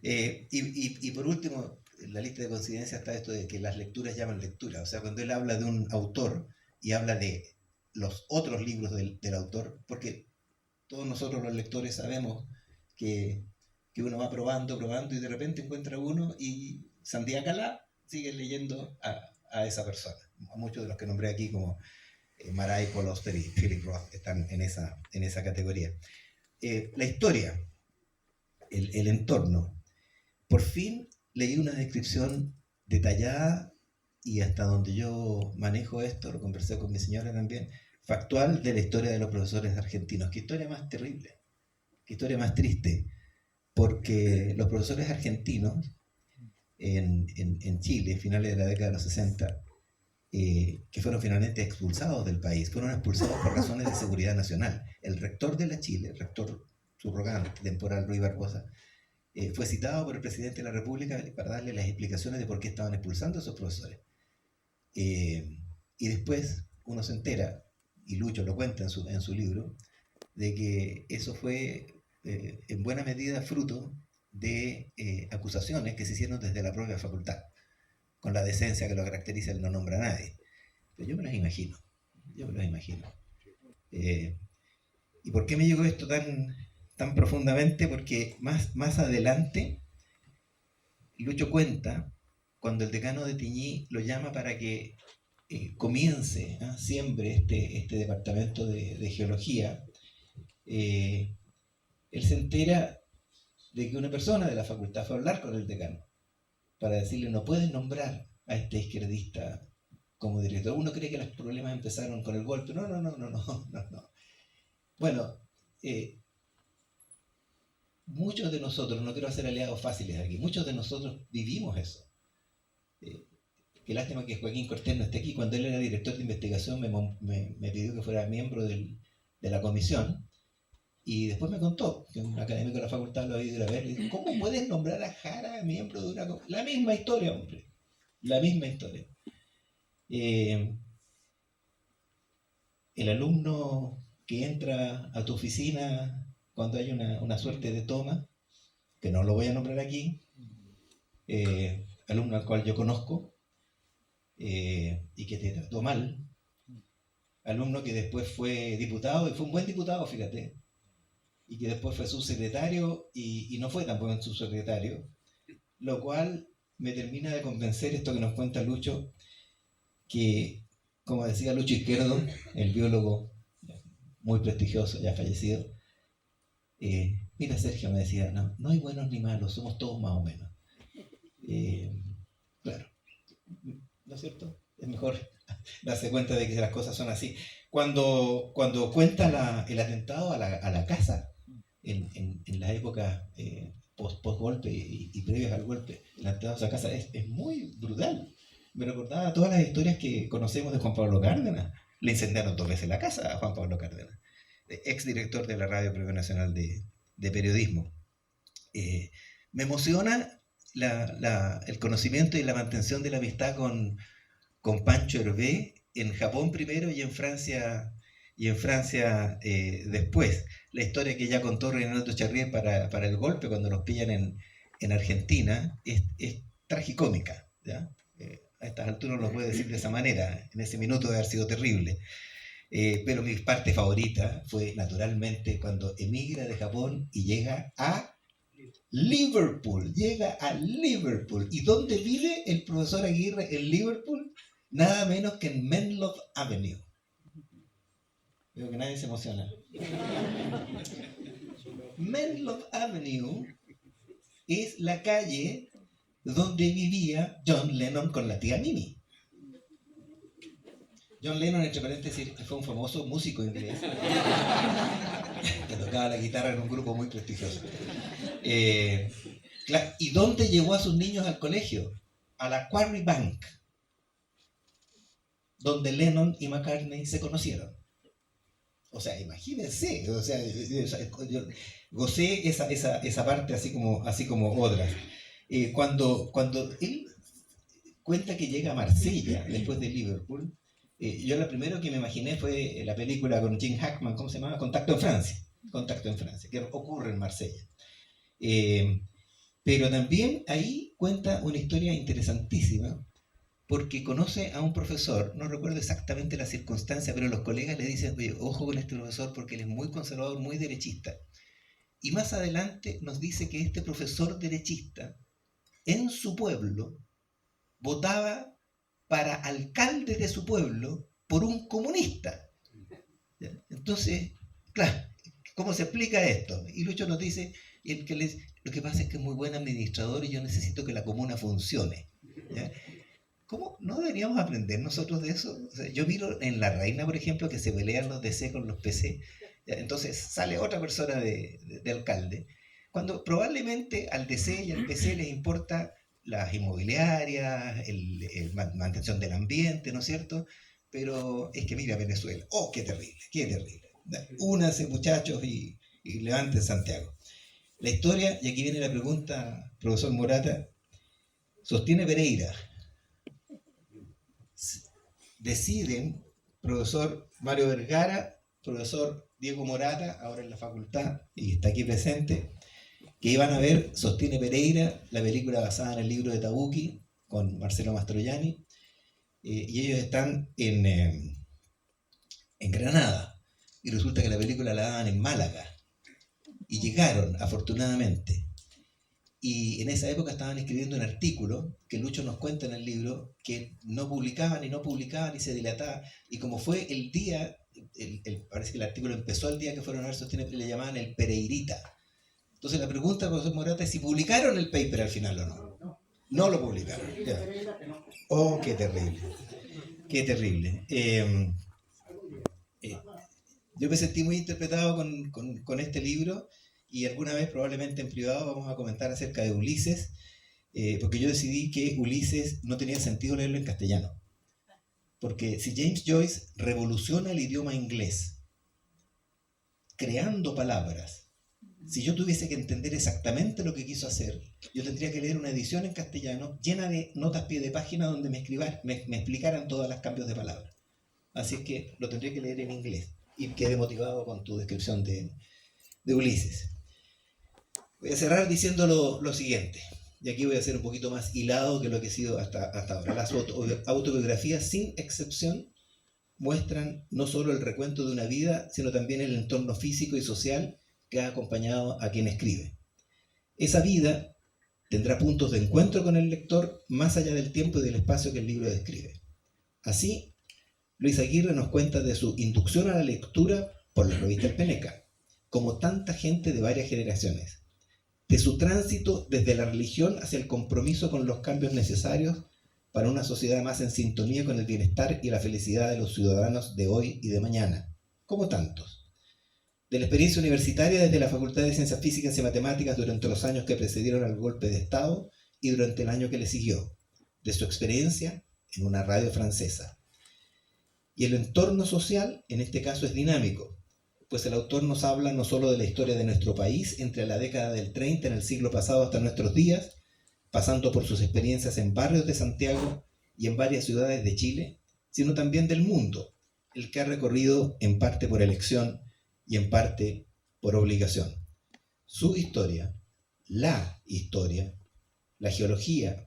Y por último, en la lista de coincidencias está esto de que las lecturas llaman lectura. O sea, cuando él habla de un autor y habla de los otros libros del autor, porque todos nosotros los lectores sabemos que uno va probando y de repente encuentra uno y Sandía Calá sigue leyendo a esa persona. A muchos de los que nombré aquí como Maray, Paul Auster y Philip Roth están en esa categoría. La historia, el entorno. Por fin leí una descripción detallada y hasta donde yo manejo esto, lo conversé con mi señora también, factual de la historia de los profesores argentinos. Qué historia más terrible, qué historia más triste, porque los profesores argentinos en Chile, finales de la década de los 60, que fueron finalmente expulsados del país, fueron expulsados por razones de seguridad nacional. El rector de la Chile, el rector subrogante temporal Ruy Barbosa, fue citado por el presidente de la República para darle las explicaciones de por qué estaban expulsando a esos profesores. Y después uno se entera, y Lucho lo cuenta en su libro, de que eso fue en buena medida fruto de acusaciones que se hicieron desde la propia facultad, con la decencia que lo caracteriza el no nombra a nadie. Pero yo me los imagino, ¿y por qué me llegó esto tan profundamente? Porque más adelante Lucho cuenta cuando el decano de Tiñí lo llama para que comience, siembre este departamento de geología. Él se entera de que una persona de la facultad fue a hablar con el decano para decirle: no puedes nombrar a este izquierdista como director. Uno cree que los problemas empezaron con el golpe. No. Bueno, muchos de nosotros, no quiero hacer aliados fáciles aquí, muchos de nosotros vivimos eso. Qué lástima que Joaquín Cortés no esté aquí. Cuando él era director de investigación me pidió que fuera miembro de la comisión, y después me contó que un académico de la facultad lo había ido a ver y dijo: ¿cómo puedes nombrar a Jara miembro de una comisión? La misma historia, hombre, la misma historia. El alumno que entra a tu oficina cuando hay una suerte de toma, que no lo voy a nombrar aquí, alumno al cual yo conozco, y que te trató mal, alumno que después fue diputado, y fue un buen diputado, fíjate, y que después fue subsecretario y no fue tan buen subsecretario, lo cual me termina de convencer esto que nos cuenta Lucho, que, como decía Lucho Izquierdo, el biólogo muy prestigioso, ya fallecido, mira, Sergio, me decía, no hay buenos ni malos, somos todos más o menos. Claro, ¿no es cierto? Es mejor darse cuenta de que las cosas son así. Cuando cuenta el atentado a la casa, en la época post-golpe y previas al golpe, el atentado a esa casa es muy brutal. Me recordaba todas las historias que conocemos de Juan Pablo Cárdenas. Le incendiaron 2 veces la casa a Juan Pablo Cárdenas, exdirector de la Radio Premio Nacional de Periodismo. Me emociona el conocimiento y la mantención de la amistad con Pancho Hervé en Japón primero y en Francia después. La historia que ya contó Reinaldo Charrier para el golpe, cuando los pillan en Argentina, es tragicómica, ¿ya? A estas alturas no lo puedo decir de esa manera, en ese minuto debe haber sido terrible. Pero mi parte favorita fue, naturalmente, cuando emigra de Japón y llega a Liverpool. ¿Y dónde vive el profesor Aguirre en Liverpool? Nada menos que en Menlo Avenue. Veo que nadie se emociona. Menlo Avenue es la calle donde vivía John Lennon con la tía Mimi. John Lennon, entre paréntesis, fue un famoso músico inglés que tocaba la guitarra en un grupo muy prestigioso. ¿Y dónde llevó a sus niños al colegio? A la Quarry Bank, donde Lennon y McCartney se conocieron. O sea, imagínense, yo gocé esa parte así como otras. Cuando él cuenta que llega a Marsella después de Liverpool, yo lo primero que me imaginé fue la película con Jim Hackman, ¿cómo se llama? Contacto en Francia, que ocurre en Marsella. Pero también ahí cuenta una historia interesantísima, porque conoce a un profesor, no recuerdo exactamente la circunstancia, pero los colegas le dicen: oye, ojo con este profesor porque él es muy conservador, muy derechista. Y más adelante nos dice que este profesor derechista, en su pueblo, votaba para alcalde de su pueblo por un comunista. Entonces, claro, ¿cómo se explica esto? Y Lucho nos dice: lo que pasa es que es muy buen administrador y yo necesito que la comuna funcione. ¿Ya? ¿Cómo? ¿no deberíamos aprender nosotros de eso? O sea, yo miro en La Reina, por ejemplo, que se pelean los DC con los PC. Entonces sale otra persona de alcalde, cuando probablemente al DC y al PC les importa las inmobiliarias, el mantención del ambiente, ¿no es cierto? Pero es que mira Venezuela, ¡oh, qué terrible, qué terrible! Únanse, muchachos, y levanten Santiago. La historia, y aquí viene la pregunta, profesor Morata, sostiene Pereira. Deciden, profesor Mario Vergara, profesor Diego Morata, ahora en la facultad, y está aquí presente, que iban a ver Sostiene Pereira, la película basada en el libro de Tabucchi, con Marcelo Mastroianni, y ellos están en Granada, y resulta que la película la daban en Málaga, y llegaron, afortunadamente, y en esa época estaban escribiendo un artículo que Lucho nos cuenta en el libro, que no publicaban y se dilataba, y como fue el día, parece que el artículo empezó el día que fueron a ver Sostiene Pereira, le llamaban el Pereirita. Entonces la pregunta, profesor Morata, es si publicaron el paper al final o no. No lo publicaron. Ya. Oh, qué terrible. Qué terrible. Yo me sentí muy interpretado con este libro, y alguna vez, probablemente en privado, vamos a comentar acerca de Ulises, porque yo decidí que Ulises no tenía sentido leerlo en castellano. Porque si James Joyce revoluciona el idioma inglés, creando palabras, si yo tuviese que entender exactamente lo que quiso hacer, yo tendría que leer una edición en castellano llena de notas pie de página donde me explicaran todos los cambios de palabras. Así es que lo tendría que leer en inglés. Y quedé motivado con tu descripción de Ulises. Voy a cerrar diciendo lo siguiente, y aquí voy a ser un poquito más hilado que lo que he sido hasta ahora. Las autobiografías, sin excepción, muestran no solo el recuento de una vida, sino también el entorno físico y social que ha acompañado a quien escribe. Esa vida tendrá puntos de encuentro con el lector más allá del tiempo y del espacio que el libro describe. Así, Luis Aguirre nos cuenta de su inducción a la lectura por la revista El Peneca, como tanta gente de varias generaciones, de su tránsito desde la religión hacia el compromiso con los cambios necesarios para una sociedad más en sintonía con el bienestar y la felicidad de los ciudadanos de hoy y de mañana, como tantos. De la experiencia universitaria desde la Facultad de Ciencias Físicas y Matemáticas durante los años que precedieron al golpe de Estado y durante el año que le siguió. De su experiencia en una radio francesa. Y el entorno social, en este caso, es dinámico, pues el autor nos habla no solo de la historia de nuestro país entre la década del 30 en el siglo pasado hasta nuestros días, pasando por sus experiencias en barrios de Santiago y en varias ciudades de Chile, sino también del mundo, el que ha recorrido en parte por elección y en parte por obligación. Su historia, la geología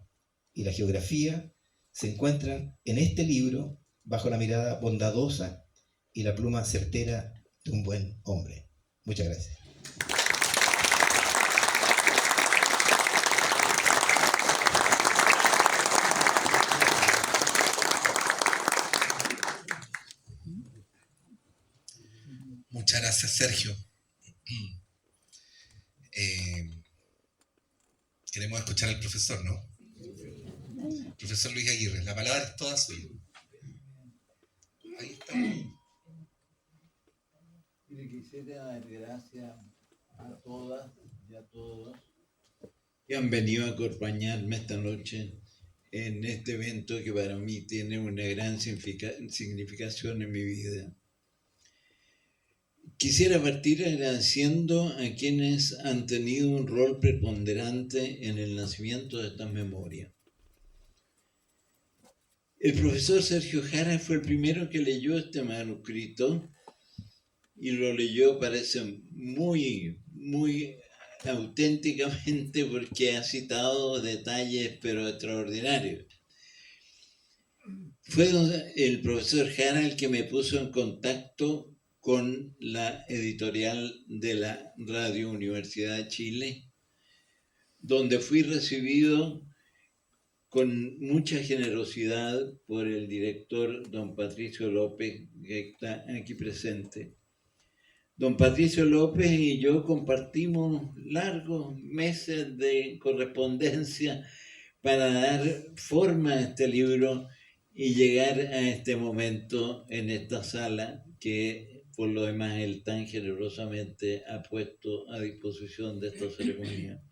y la geografía se encuentran en este libro bajo la mirada bondadosa y la pluma certera de un buen hombre. Muchas gracias. Muchas gracias, Sergio. Queremos escuchar al profesor, ¿no? Profesor Luis Aguirre, la palabra es toda suya. Ahí está. Le quisiera dar gracias a todas y a todos que han venido a acompañarme esta noche en este evento que para mí tiene una gran significación en mi vida. Quisiera partir agradeciendo a quienes han tenido un rol preponderante en el nacimiento de estas memorias. El profesor Sergio Jara fue el primero que leyó este manuscrito y lo leyó, parece, muy auténticamente, porque ha citado detalles pero extraordinarios. Fue el profesor Jara el que me puso en contacto con la editorial de la Radio Universidad de Chile, donde fui recibido con mucha generosidad por el director don Patricio López, que está aquí presente. Don Patricio López y yo compartimos largos meses de correspondencia para dar forma a este libro y llegar a este momento en esta sala que por lo demás él tan generosamente ha puesto a disposición de esta ceremonia.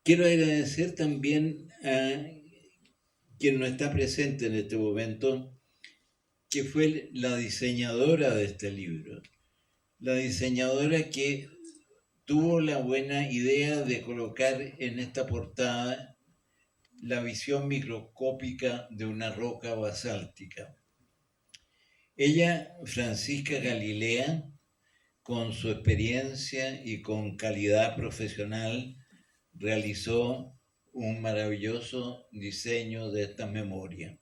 Quiero agradecer también a quien no está presente en este momento, que fue la diseñadora de este libro. La diseñadora que tuvo la buena idea de colocar en esta portada la visión microscópica de una roca basáltica. Ella, Francisca Galilea, con su experiencia y con calidad profesional, realizó un maravilloso diseño de esta memoria.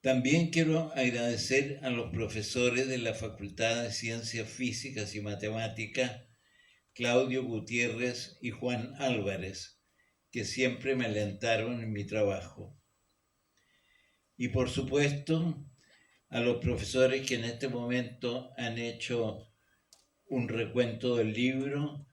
También quiero agradecer a los profesores de la Facultad de Ciencias Físicas y Matemáticas, Claudio Gutiérrez y Juan Álvarez, que siempre me alentaron en mi trabajo. Y por supuesto, a los profesores que en este momento han hecho un recuento del libro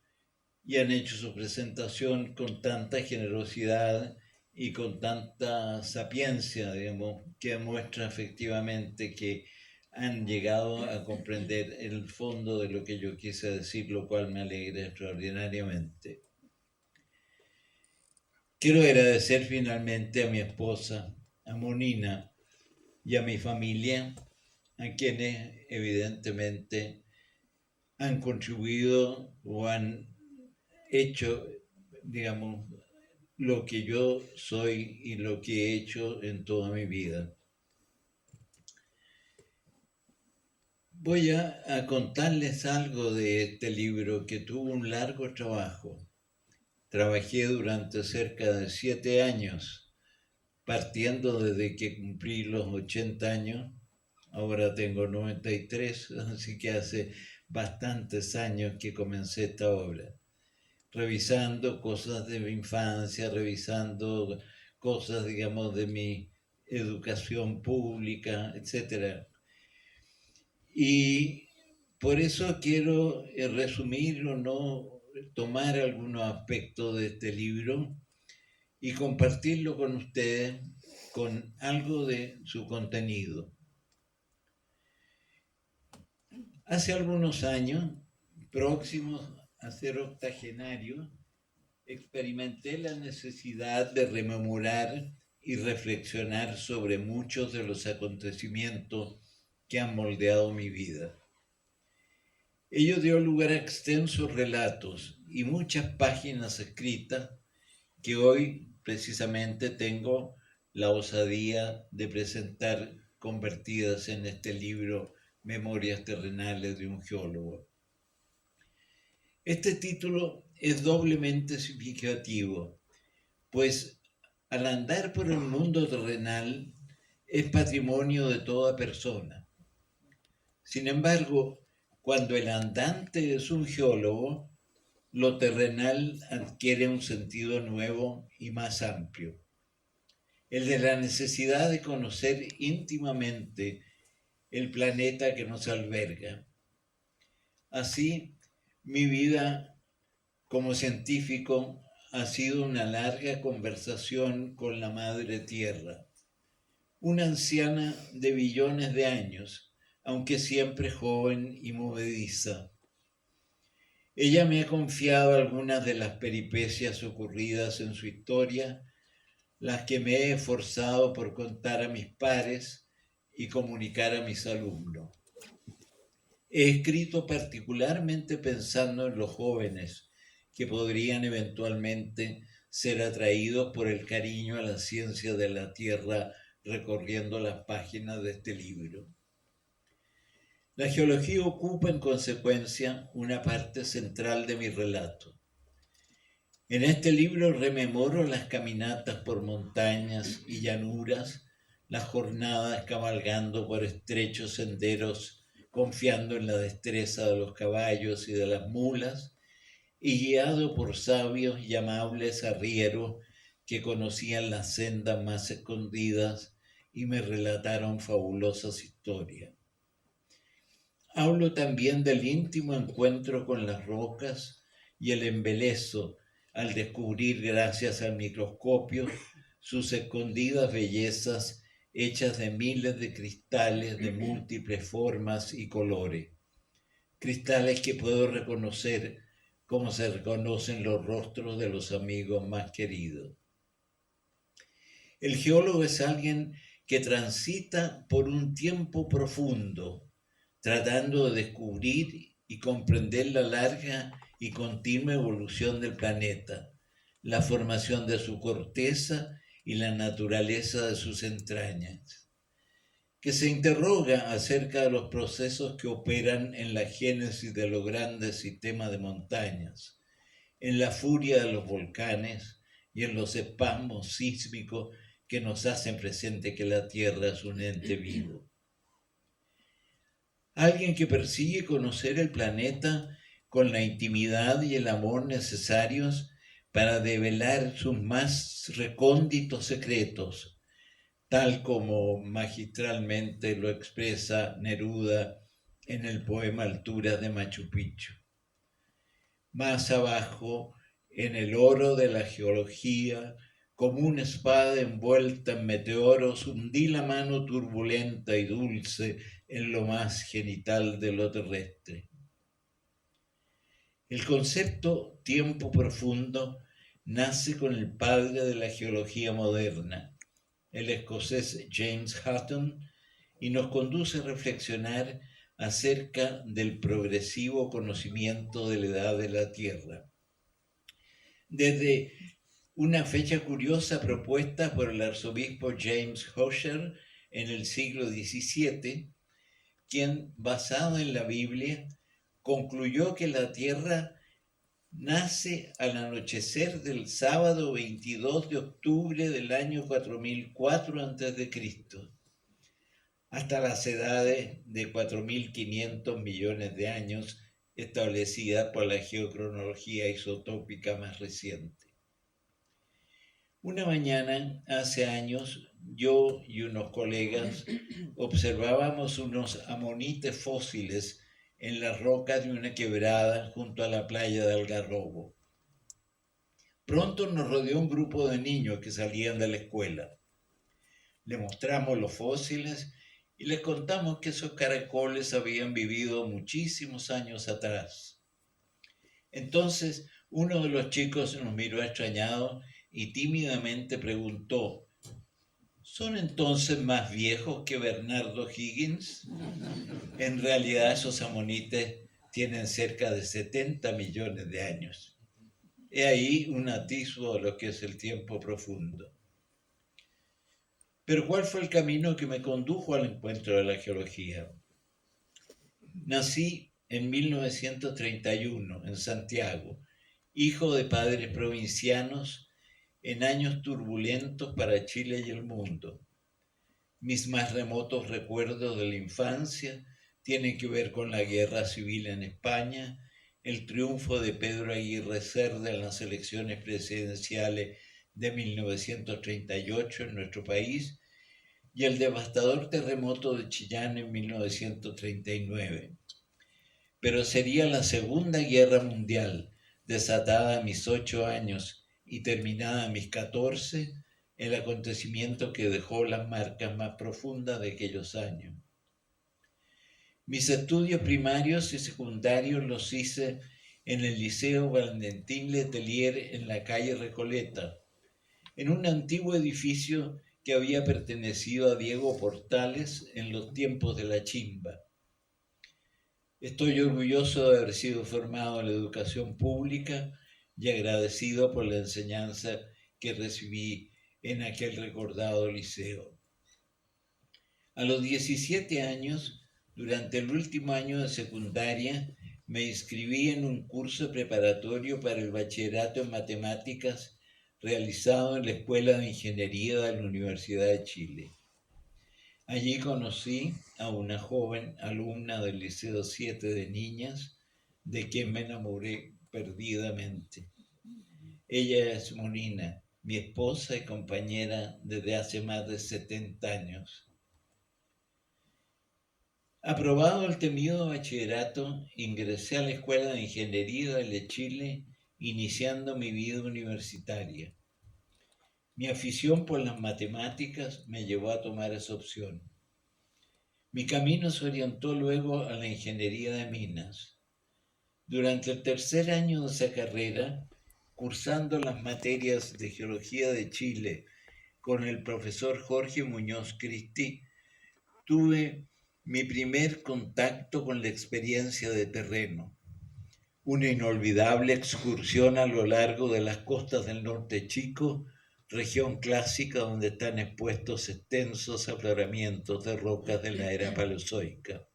y han hecho su presentación con tanta generosidad y con tanta sapiencia, digamos, que demuestra efectivamente que han llegado a comprender el fondo de lo que yo quise decir, lo cual me alegra extraordinariamente. Quiero agradecer finalmente a mi esposa, a Monina, y a mi familia, a quienes evidentemente han contribuido o han hecho, digamos, lo que yo soy y lo que he hecho en toda mi vida. Voy a contarles algo de este libro que tuvo un largo trabajo. Trabajé durante cerca de 7 años, partiendo desde que cumplí los 80 años. Ahora tengo 93, así que hace bastantes años que comencé esta obra. Revisando cosas de mi infancia, revisando cosas, digamos, de mi educación pública, etc. Y por eso quiero resumir o no tomar algunos aspectos de este libro y compartirlo con ustedes con algo de su contenido. Hace algunos años, próximos a ser octogenario, experimenté la necesidad de rememorar y reflexionar sobre muchos de los acontecimientos que han moldeado mi vida. Ello dio lugar a extensos relatos y muchas páginas escritas que hoy precisamente tengo la osadía de presentar convertidas en este libro Memorias terrenales de un geólogo. Este título es doblemente significativo, pues al andar por el mundo terrenal es patrimonio de toda persona. Sin embargo, cuando el andante es un geólogo, lo terrenal adquiere un sentido nuevo y más amplio, el de la necesidad de conocer íntimamente el planeta que nos alberga. Así, mi vida como científico ha sido una larga conversación con la Madre Tierra, una anciana de billones de años, aunque siempre joven y movediza. Ella me ha confiado algunas de las peripecias ocurridas en su historia, las que me he esforzado por contar a mis pares y comunicar a mis alumnos. He escrito particularmente pensando en los jóvenes que podrían eventualmente ser atraídos por el cariño a la ciencia de la Tierra recorriendo las páginas de este libro. La geología ocupa en consecuencia una parte central de mi relato. En este libro rememoro las caminatas por montañas y llanuras, las jornadas cabalgando por estrechos senderos, confiando en la destreza de los caballos y de las mulas, y guiado por sabios y amables arrieros que conocían las sendas más escondidas y me relataron fabulosas historias. Hablo también del íntimo encuentro con las rocas y el embeleso al descubrir gracias al microscopio sus escondidas bellezas hechas de miles de cristales de múltiples formas y colores. Cristales que puedo reconocer como se reconocen los rostros de los amigos más queridos. El geólogo es alguien que transita por un tiempo profundo, tratando de descubrir y comprender la larga y continua evolución del planeta, la formación de su corteza y la naturaleza de sus entrañas, que se interroga acerca de los procesos que operan en la génesis de los grandes sistemas de montañas, en la furia de los volcanes y en los espasmos sísmicos que nos hacen presente que la Tierra es un ente vivo. Alguien que persigue conocer el planeta con la intimidad y el amor necesarios para develar sus más recónditos secretos, tal como magistralmente lo expresa Neruda en el poema Alturas de Machu Picchu. Más abajo, en el oro de la geología, como una espada envuelta en meteoros, hundí la mano turbulenta y dulce en lo más genital de lo terrestre. El concepto tiempo profundo nace con el padre de la geología moderna, el escocés James Hutton, y nos conduce a reflexionar acerca del progresivo conocimiento de la edad de la Tierra. Desde una fecha curiosa propuesta por el arzobispo James Ussher en el siglo XVII, quien, basado en la Biblia, concluyó que la Tierra nace al anochecer del sábado 22 de octubre del año 4004 a.C., hasta las edades de 4.500 millones de años establecidas por la geocronología isotópica más reciente. Una mañana, hace años, yo y unos colegas observábamos unos amonites fósiles en las rocas de una quebrada junto a la playa de Algarrobo. Pronto nos rodeó un grupo de niños que salían de la escuela. Le mostramos los fósiles y les contamos que esos caracoles habían vivido muchísimos años atrás. Entonces, uno de los chicos nos miró extrañado y tímidamente preguntó: ¿son entonces más viejos que Bernardo Higgins? En realidad esos amonites tienen cerca de 70 millones de años. He ahí un atisbo de lo que es el tiempo profundo. Pero ¿cuál fue el camino que me condujo al encuentro de la geología? Nací en 1931 en Santiago, hijo de padres provincianos en años turbulentos para Chile y el mundo. Mis más remotos recuerdos de la infancia tienen que ver con la guerra civil en España, el triunfo de Pedro Aguirre Cerda en las elecciones presidenciales de 1938 en nuestro país y el devastador terremoto de Chillán en 1939. Pero sería la Segunda Guerra Mundial, desatada a mis 8 años y terminada a mis 14, el acontecimiento que dejó las marcas más profundas de aquellos años. Mis estudios primarios y secundarios los hice en el Liceo Valentín Letelier en la calle Recoleta, en un antiguo edificio que había pertenecido a Diego Portales en los tiempos de la chimba. Estoy orgulloso de haber sido formado en la educación pública y agradecido por la enseñanza que recibí en aquel recordado liceo. A los 17 años, durante el último año de secundaria, me inscribí en un curso preparatorio para el bachillerato en matemáticas realizado en la Escuela de Ingeniería de la Universidad de Chile. Allí conocí a una joven alumna del Liceo 7 de Niñas, de quien me enamoré perdidamente. Ella es Monina, mi esposa y compañera desde hace más de 70 años. Aprobado el temido bachillerato, ingresé a la Escuela de Ingeniería de Chile iniciando mi vida universitaria. Mi afición por las matemáticas me llevó a tomar esa opción. Mi camino se orientó luego a la ingeniería de minas. Durante el tercer año de esa carrera, cursando las materias de Geología de Chile con el profesor Jorge Muñoz Cristi, tuve mi primer contacto con la experiencia de terreno. Una inolvidable excursión a lo largo de las costas del Norte Chico, región clásica donde están expuestos extensos afloramientos de rocas de la era paleozoica.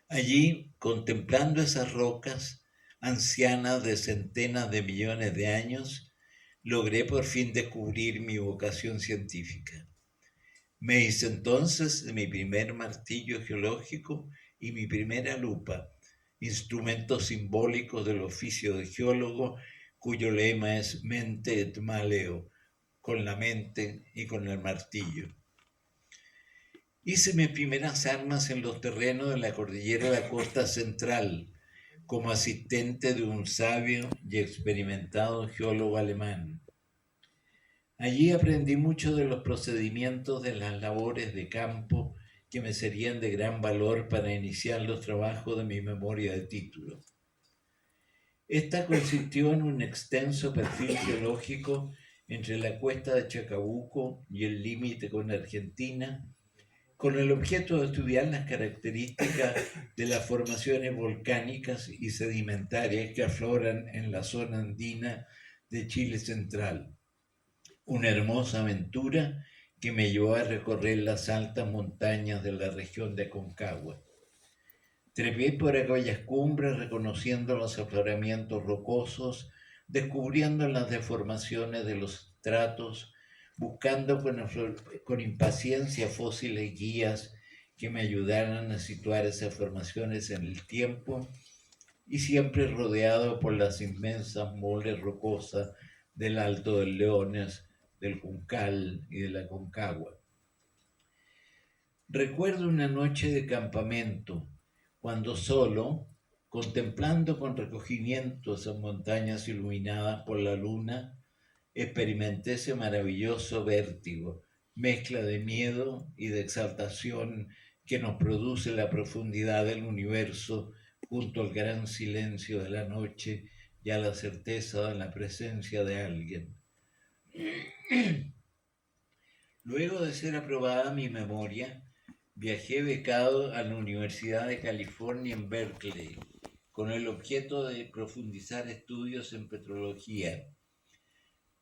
Allí, contemplando esas rocas, ancianas de centenas de millones de años, logré por fin descubrir mi vocación científica. Me hice entonces de mi primer martillo geológico y mi primera lupa, instrumentos simbólicos del oficio de geólogo, cuyo lema es mente et maleo, con la mente y con el martillo. Hice mis primeras armas en los terrenos de la cordillera de la costa central, como asistente de un sabio y experimentado geólogo alemán. Allí aprendí mucho de los procedimientos de las labores de campo que me serían de gran valor para iniciar los trabajos de mi memoria de título. Esta consistió en un extenso perfil geológico entre la cuesta de Chacabuco y el límite con Argentina, con el objeto de estudiar las características de las formaciones volcánicas y sedimentarias que afloran en la zona andina de Chile central. Una hermosa aventura que me llevó a recorrer las altas montañas de la región de Aconcagua. Trepé por aquellas cumbres reconociendo los afloramientos rocosos, descubriendo las deformaciones de los estratos, buscando con impaciencia fósiles guías que me ayudaran a situar esas formaciones en el tiempo y siempre rodeado por las inmensas moles rocosas del Alto del Leones, del Juncal y de la Aconcagua. Recuerdo una noche de campamento, cuando solo, contemplando con recogimiento esas montañas iluminadas por la luna, experimenté ese maravilloso vértigo, mezcla de miedo y de exaltación que nos produce la profundidad del universo junto al gran silencio de la noche y a la certeza de la presencia de alguien. Luego de ser aprobada mi memoria, viajé becado a la Universidad de California en Berkeley, con el objeto de profundizar estudios en petrología.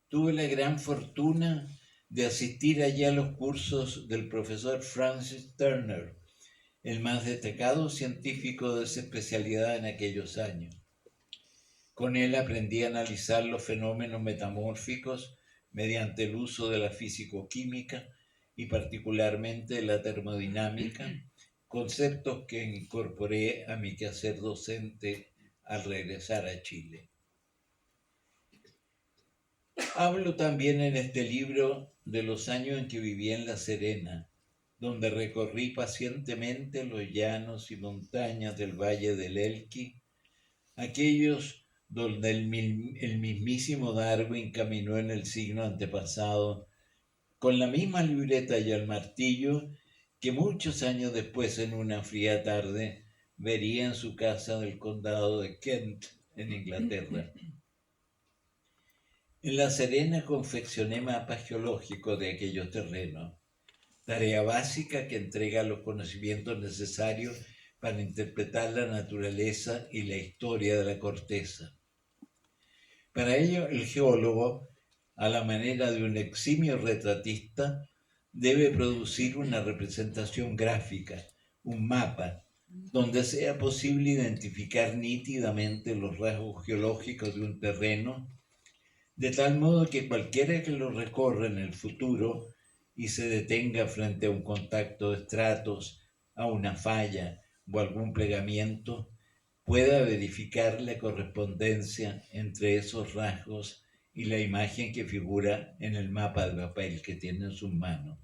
Tuve la gran fortuna de asistir allí a los cursos del profesor Francis Turner, el más destacado científico de esa especialidad en aquellos años. Con él aprendí a analizar los fenómenos metamórficos mediante el uso de la físico-química y particularmente de la termodinámica, conceptos que incorporé a mi quehacer docente al regresar a Chile. Hablo también en este libro de los años en que viví en La Serena, donde recorrí pacientemente los llanos y montañas del Valle del Elqui, aquellos donde el mismísimo Darwin caminó en el siglo antepasado, con la misma libreta y el martillo que muchos años después, en una fría tarde, vería en su casa del condado de Kent, en Inglaterra. En La Serena confeccioné mapas geológicos de aquellos terrenos, tarea básica que entrega los conocimientos necesarios para interpretar la naturaleza y la historia de la corteza. Para ello, el geólogo, a la manera de un eximio retratista, debe producir una representación gráfica, un mapa, donde sea posible identificar nítidamente los rasgos geológicos de un terreno, de tal modo que cualquiera que lo recorra en el futuro y se detenga frente a un contacto de estratos, a una falla o algún plegamiento, pueda verificar la correspondencia entre esos rasgos y la imagen que figura en el mapa de papel que tiene en sus manos.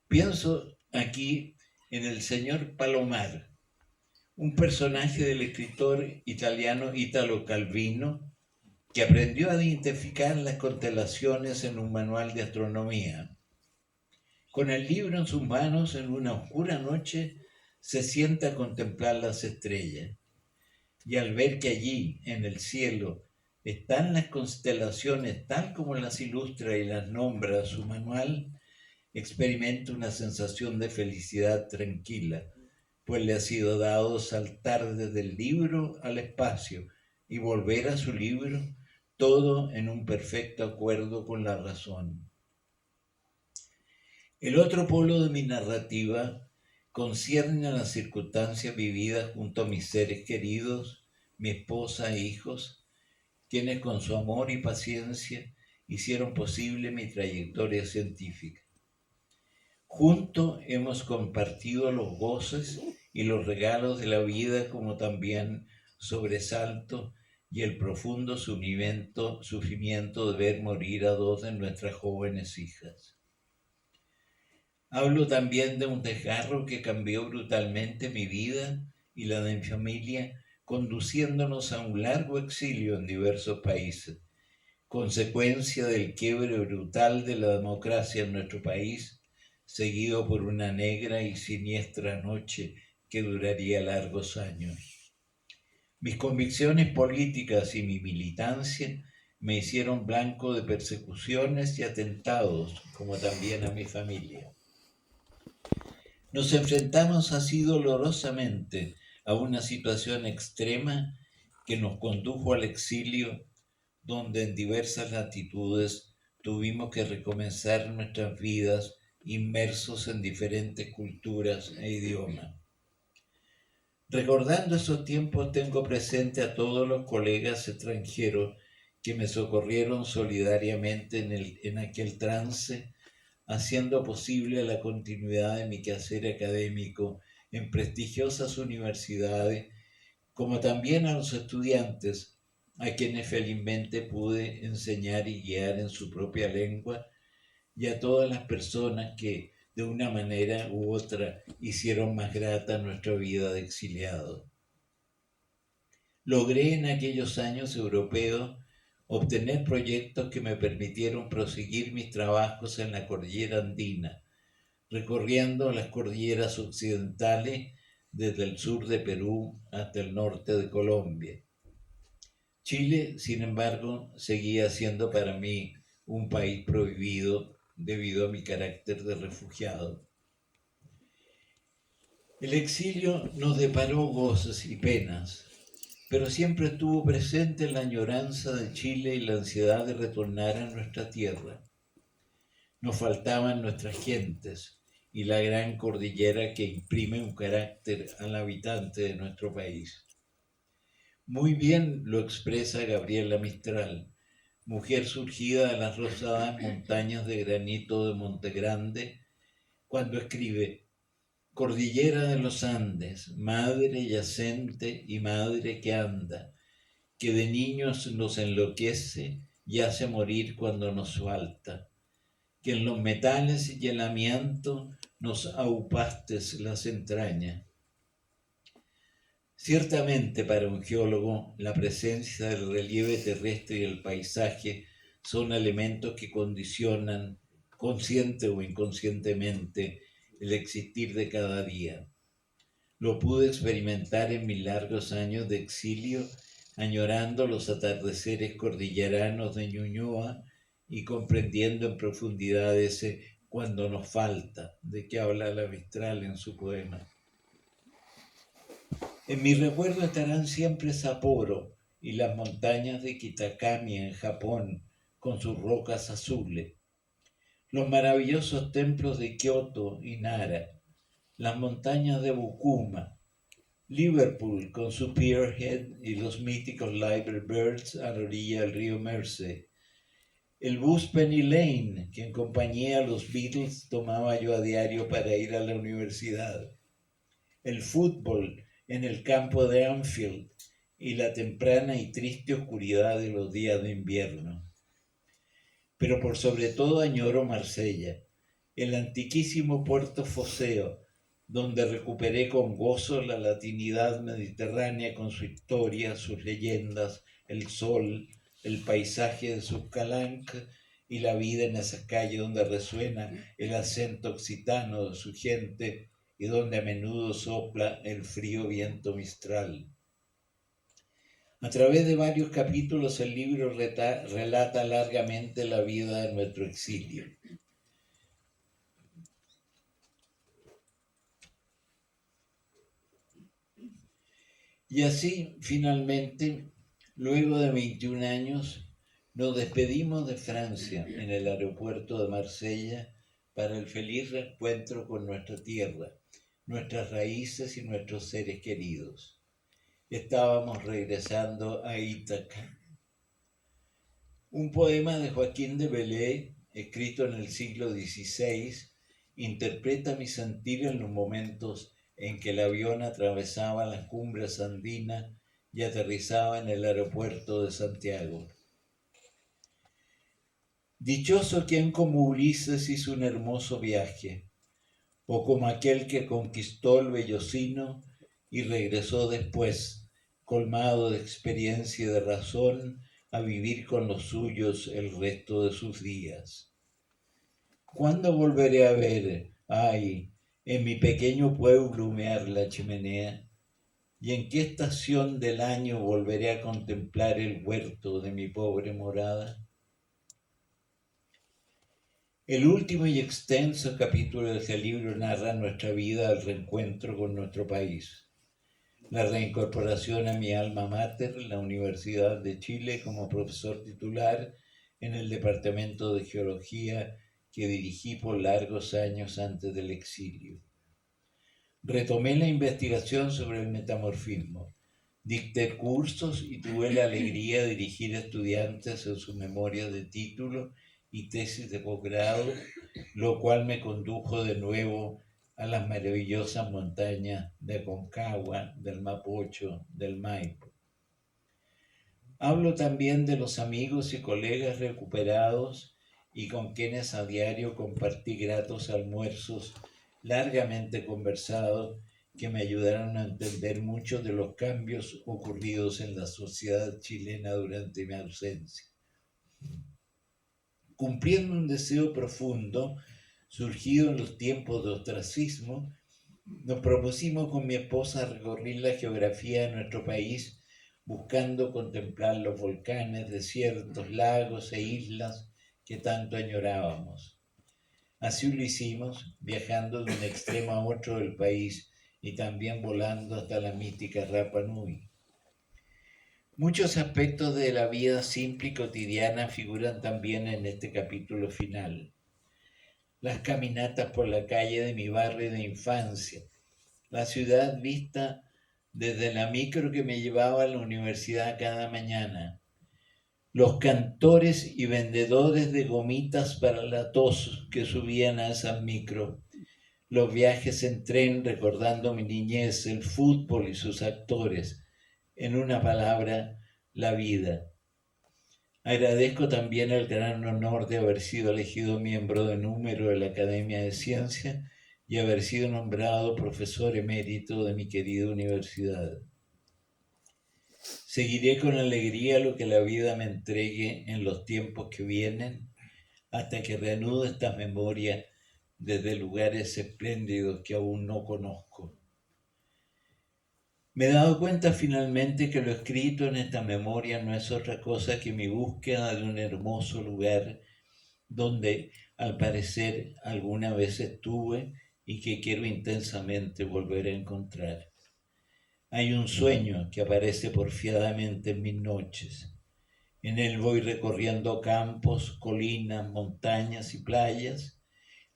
Pienso aquí en el señor Palomar, un personaje del escritor italiano Italo Calvino, que aprendió a identificar las constelaciones en un manual de astronomía. Con el libro en sus manos, en una oscura noche, se sienta a contemplar las estrellas. Y al ver que allí, en el cielo, están las constelaciones tal como las ilustra y las nombra su manual, experimenta una sensación de felicidad tranquila, pues le ha sido dado saltar desde el libro al espacio y volver a su libro, todo en un perfecto acuerdo con la razón. El otro polo de mi narrativa concierne a las circunstancias vividas junto a mis seres queridos, mi esposa e hijos, quienes con su amor y paciencia hicieron posible mi trayectoria científica. Juntos hemos compartido los goces y los regalos de la vida, como también sobresaltos y el profundo sufrimiento de ver morir a dos de nuestras jóvenes hijas. Hablo también de un desgarro que cambió brutalmente mi vida y la de mi familia, conduciéndonos a un largo exilio en diversos países, consecuencia del quiebre brutal de la democracia en nuestro país, seguido por una negra y siniestra noche que duraría largos años. Mis convicciones políticas y mi militancia me hicieron blanco de persecuciones y atentados, como también a mi familia. Nos enfrentamos así dolorosamente a una situación extrema que nos condujo al exilio, donde en diversas latitudes tuvimos que recomenzar nuestras vidas inmersos en diferentes culturas e idiomas. Recordando esos tiempos, tengo presente a todos los colegas extranjeros que me socorrieron solidariamente en aquel trance, haciendo posible la continuidad de mi quehacer académico en prestigiosas universidades, como también a los estudiantes, a quienes felizmente pude enseñar y guiar en su propia lengua, y a todas las personas que, de una manera u otra, hicieron más grata nuestra vida de exiliados. Logré en aquellos años europeos obtener proyectos que me permitieron proseguir mis trabajos en la cordillera andina, recorriendo las cordilleras occidentales desde el sur de Perú hasta el norte de Colombia. Chile, sin embargo, seguía siendo para mí un país prohibido debido a mi carácter de refugiado. El exilio nos deparó goces y penas, pero siempre estuvo presente la añoranza de Chile y la ansiedad de retornar a nuestra tierra. Nos faltaban nuestras gentes y la gran cordillera que imprime un carácter al habitante de nuestro país. Muy bien lo expresa Gabriela Mistral, mujer surgida de las rosadas montañas de granito de Monte Grande, cuando escribe: Cordillera de los Andes, madre yacente y madre que anda, que de niños nos enloquece y hace morir cuando nos falta, que en los metales y el amianto nos aupastes las entrañas. Ciertamente para un geólogo la presencia del relieve terrestre y el paisaje son elementos que condicionan, consciente o inconscientemente, el existir de cada día. Lo pude experimentar en mis largos años de exilio, añorando los atardeceres cordilleranos de Ñuñoa y comprendiendo en profundidad ese cuando nos falta, de que habla la Mistral en su poema. En mi recuerdo estarán siempre Sapporo y las montañas de Kitakami en Japón con sus rocas azules, los maravillosos templos de Kioto y Nara, las montañas de Bukuma, Liverpool con su Pier Head y los míticos Library Birds a la orilla del río Mersey, el bus Penny Lane que en compañía de los Beatles tomaba yo a diario para ir a la universidad, el fútbol en el campo de Anfield y la temprana y triste oscuridad de los días de invierno. Pero por sobre todo añoro Marsella, el antiquísimo puerto foseo, donde recuperé con gozo la latinidad mediterránea con su historia, sus leyendas, el sol, el paisaje de sus calanques y la vida en esas calles donde resuena el acento occitano de su gente y donde a menudo sopla el frío viento mistral. A través de varios capítulos el libro relata largamente la vida de nuestro exilio. Y así, finalmente, luego de 21 años, nos despedimos de Francia en el aeropuerto de Marsella para el feliz reencuentro con nuestra tierra, nuestras raíces y nuestros seres queridos. Estábamos regresando a Ítaca. Un poema de Joaquín de Velay, escrito en el siglo XVI, interpreta mi sentir en los momentos en que el avión atravesaba las cumbres andinas y aterrizaba en el aeropuerto de Santiago. Dichoso quien como Ulises hizo un hermoso viaje, o como aquel que conquistó el Vellocino y regresó después, colmado de experiencia y de razón, a vivir con los suyos el resto de sus días. ¿Cuándo volveré a ver, en mi pequeño pueblo humear la chimenea? ¿Y en qué estación del año volveré a contemplar el huerto de mi pobre morada? El último y extenso capítulo de este libro narra nuestra vida al reencuentro con nuestro país, la reincorporación a mi alma mater, la Universidad de Chile, como profesor titular en el Departamento de Geología que dirigí por largos años antes del exilio. Retomé la investigación sobre el metamorfismo, dicté cursos y tuve la alegría de dirigir a estudiantes en sus memorias de título y tesis de posgrado, lo cual me condujo de nuevo a las maravillosas montañas de Aconcagua, del Mapocho, del Maipo. Hablo también de los amigos y colegas recuperados y con quienes a diario compartí gratos almuerzos largamente conversados que me ayudaron a entender muchos de los cambios ocurridos en la sociedad chilena durante mi ausencia. Cumpliendo un deseo profundo, surgido en los tiempos de ostracismo, nos propusimos con mi esposa recorrer la geografía de nuestro país, buscando contemplar los volcanes, desiertos, lagos e islas que tanto añorábamos. Así lo hicimos, viajando de un extremo a otro del país y también volando hasta la mítica Rapa Nui. Muchos aspectos de la vida simple y cotidiana figuran también en este capítulo final. Las caminatas por la calle de mi barrio de infancia, la ciudad vista desde la micro que me llevaba a la universidad cada mañana, los cantores y vendedores de gomitas para la tos que subían a esas micro, los viajes en tren recordando mi niñez, el fútbol y sus actores, en una palabra, la vida. Agradezco también el gran honor de haber sido elegido miembro de número de la Academia de Ciencias y haber sido nombrado profesor emérito de mi querida universidad. Seguiré con alegría lo que la vida me entregue en los tiempos que vienen, hasta que reanude estas memorias desde lugares espléndidos que aún no conozco. Me he dado cuenta finalmente que lo escrito en esta memoria no es otra cosa que mi búsqueda de un hermoso lugar donde al parecer alguna vez estuve y que quiero intensamente volver a encontrar. Hay un sueño que aparece porfiadamente en mis noches. En él voy recorriendo campos, colinas, montañas y playas,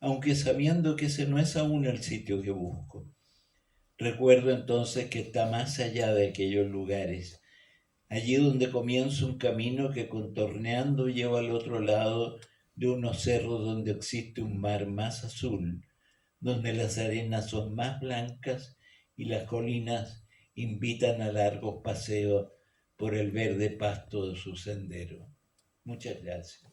aunque sabiendo que ese no es aún el sitio que busco. Recuerdo entonces que está más allá de aquellos lugares, allí donde comienza un camino que contorneando lleva al otro lado de unos cerros donde existe un mar más azul, donde las arenas son más blancas y las colinas invitan a largos paseos por el verde pasto de su sendero. Muchas gracias.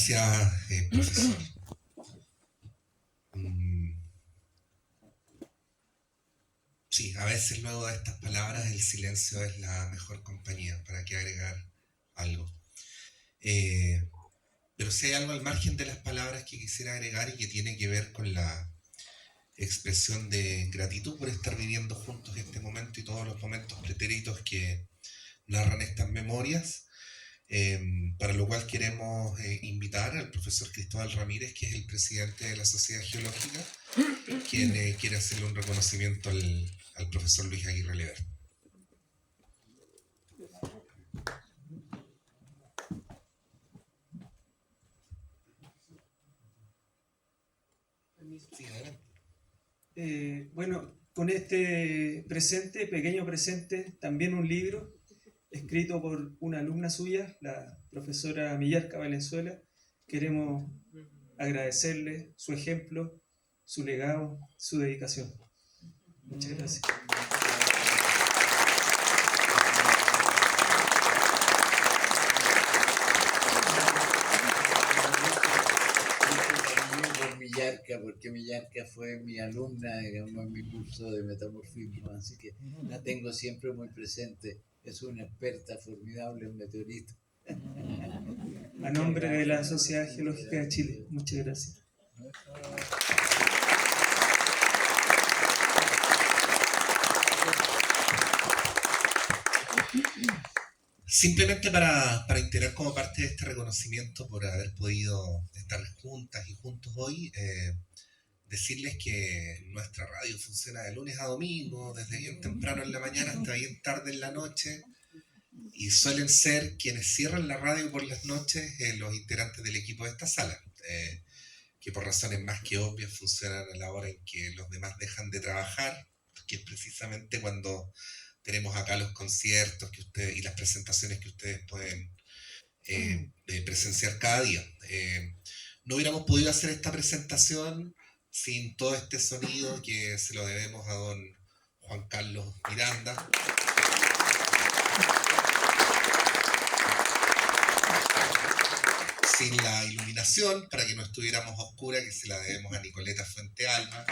Gracias, profesor. Sí, a veces luego de estas palabras el silencio es la mejor compañía. ¿Para qué agregar algo? Pero si hay algo al margen de las palabras que quisiera agregar y que tiene que ver con la expresión de gratitud por estar viviendo juntos este momento y todos los momentos pretéritos que narran estas memorias, para lo cual queremos invitar al profesor Cristóbal Ramírez, que es el presidente de la Sociedad Geológica, quien quiere hacerle un reconocimiento al profesor Luis Aguirre Lever. Sí, adelante. Bueno, con este presente, pequeño presente, también un libro escrito por una alumna suya, la profesora Millarca Valenzuela. Queremos agradecerle su ejemplo, su legado, su dedicación. Muchas gracias. Millarca, porque Millarca fue mi alumna, digamos, en mi curso de metamorfismo, así que la tengo siempre muy presente. Es una experta formidable en meteoritos. A nombre de la Sociedad Geológica de Chile, muchas gracias. Simplemente para integrar como parte de este reconocimiento por haber podido estar juntas y juntos hoy, decirles que nuestra radio funciona de lunes a domingo, desde bien temprano en la mañana hasta bien tarde en la noche, y suelen ser quienes cierran la radio por las noches los integrantes del equipo de esta sala, que por razones más que obvias funcionan a la hora en que los demás dejan de trabajar, que es precisamente cuando tenemos acá los conciertos que ustedes y las presentaciones que ustedes pueden presenciar cada día. No hubiéramos podido hacer esta presentación sin todo este sonido que se lo debemos a don Juan Carlos Miranda. Sin la iluminación, para que no estuviéramos a oscuras, que se la debemos a Nicoleta Fuente Alba.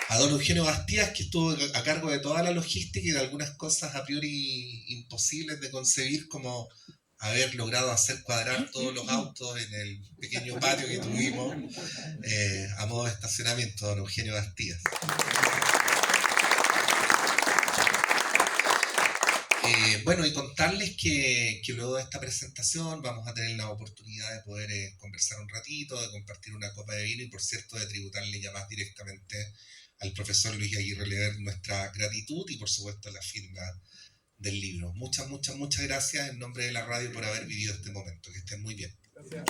A don Eugenio Bastías, que estuvo a cargo de toda la logística y de algunas cosas a priori imposibles de concebir, como haber logrado hacer cuadrar todos los autos en el pequeño patio que tuvimos a modo de estacionamiento, don Eugenio Bastías. Bueno, y contarles que luego de esta presentación vamos a tener la oportunidad de poder conversar un ratito, de compartir una copa de vino y, por cierto, de tributarle ya más directamente al profesor Luis Aguirre Lever nuestra gratitud y, por supuesto, la firma del libro. Muchas gracias en nombre de la radio por haber vivido este momento. Que estén muy bien. Gracias.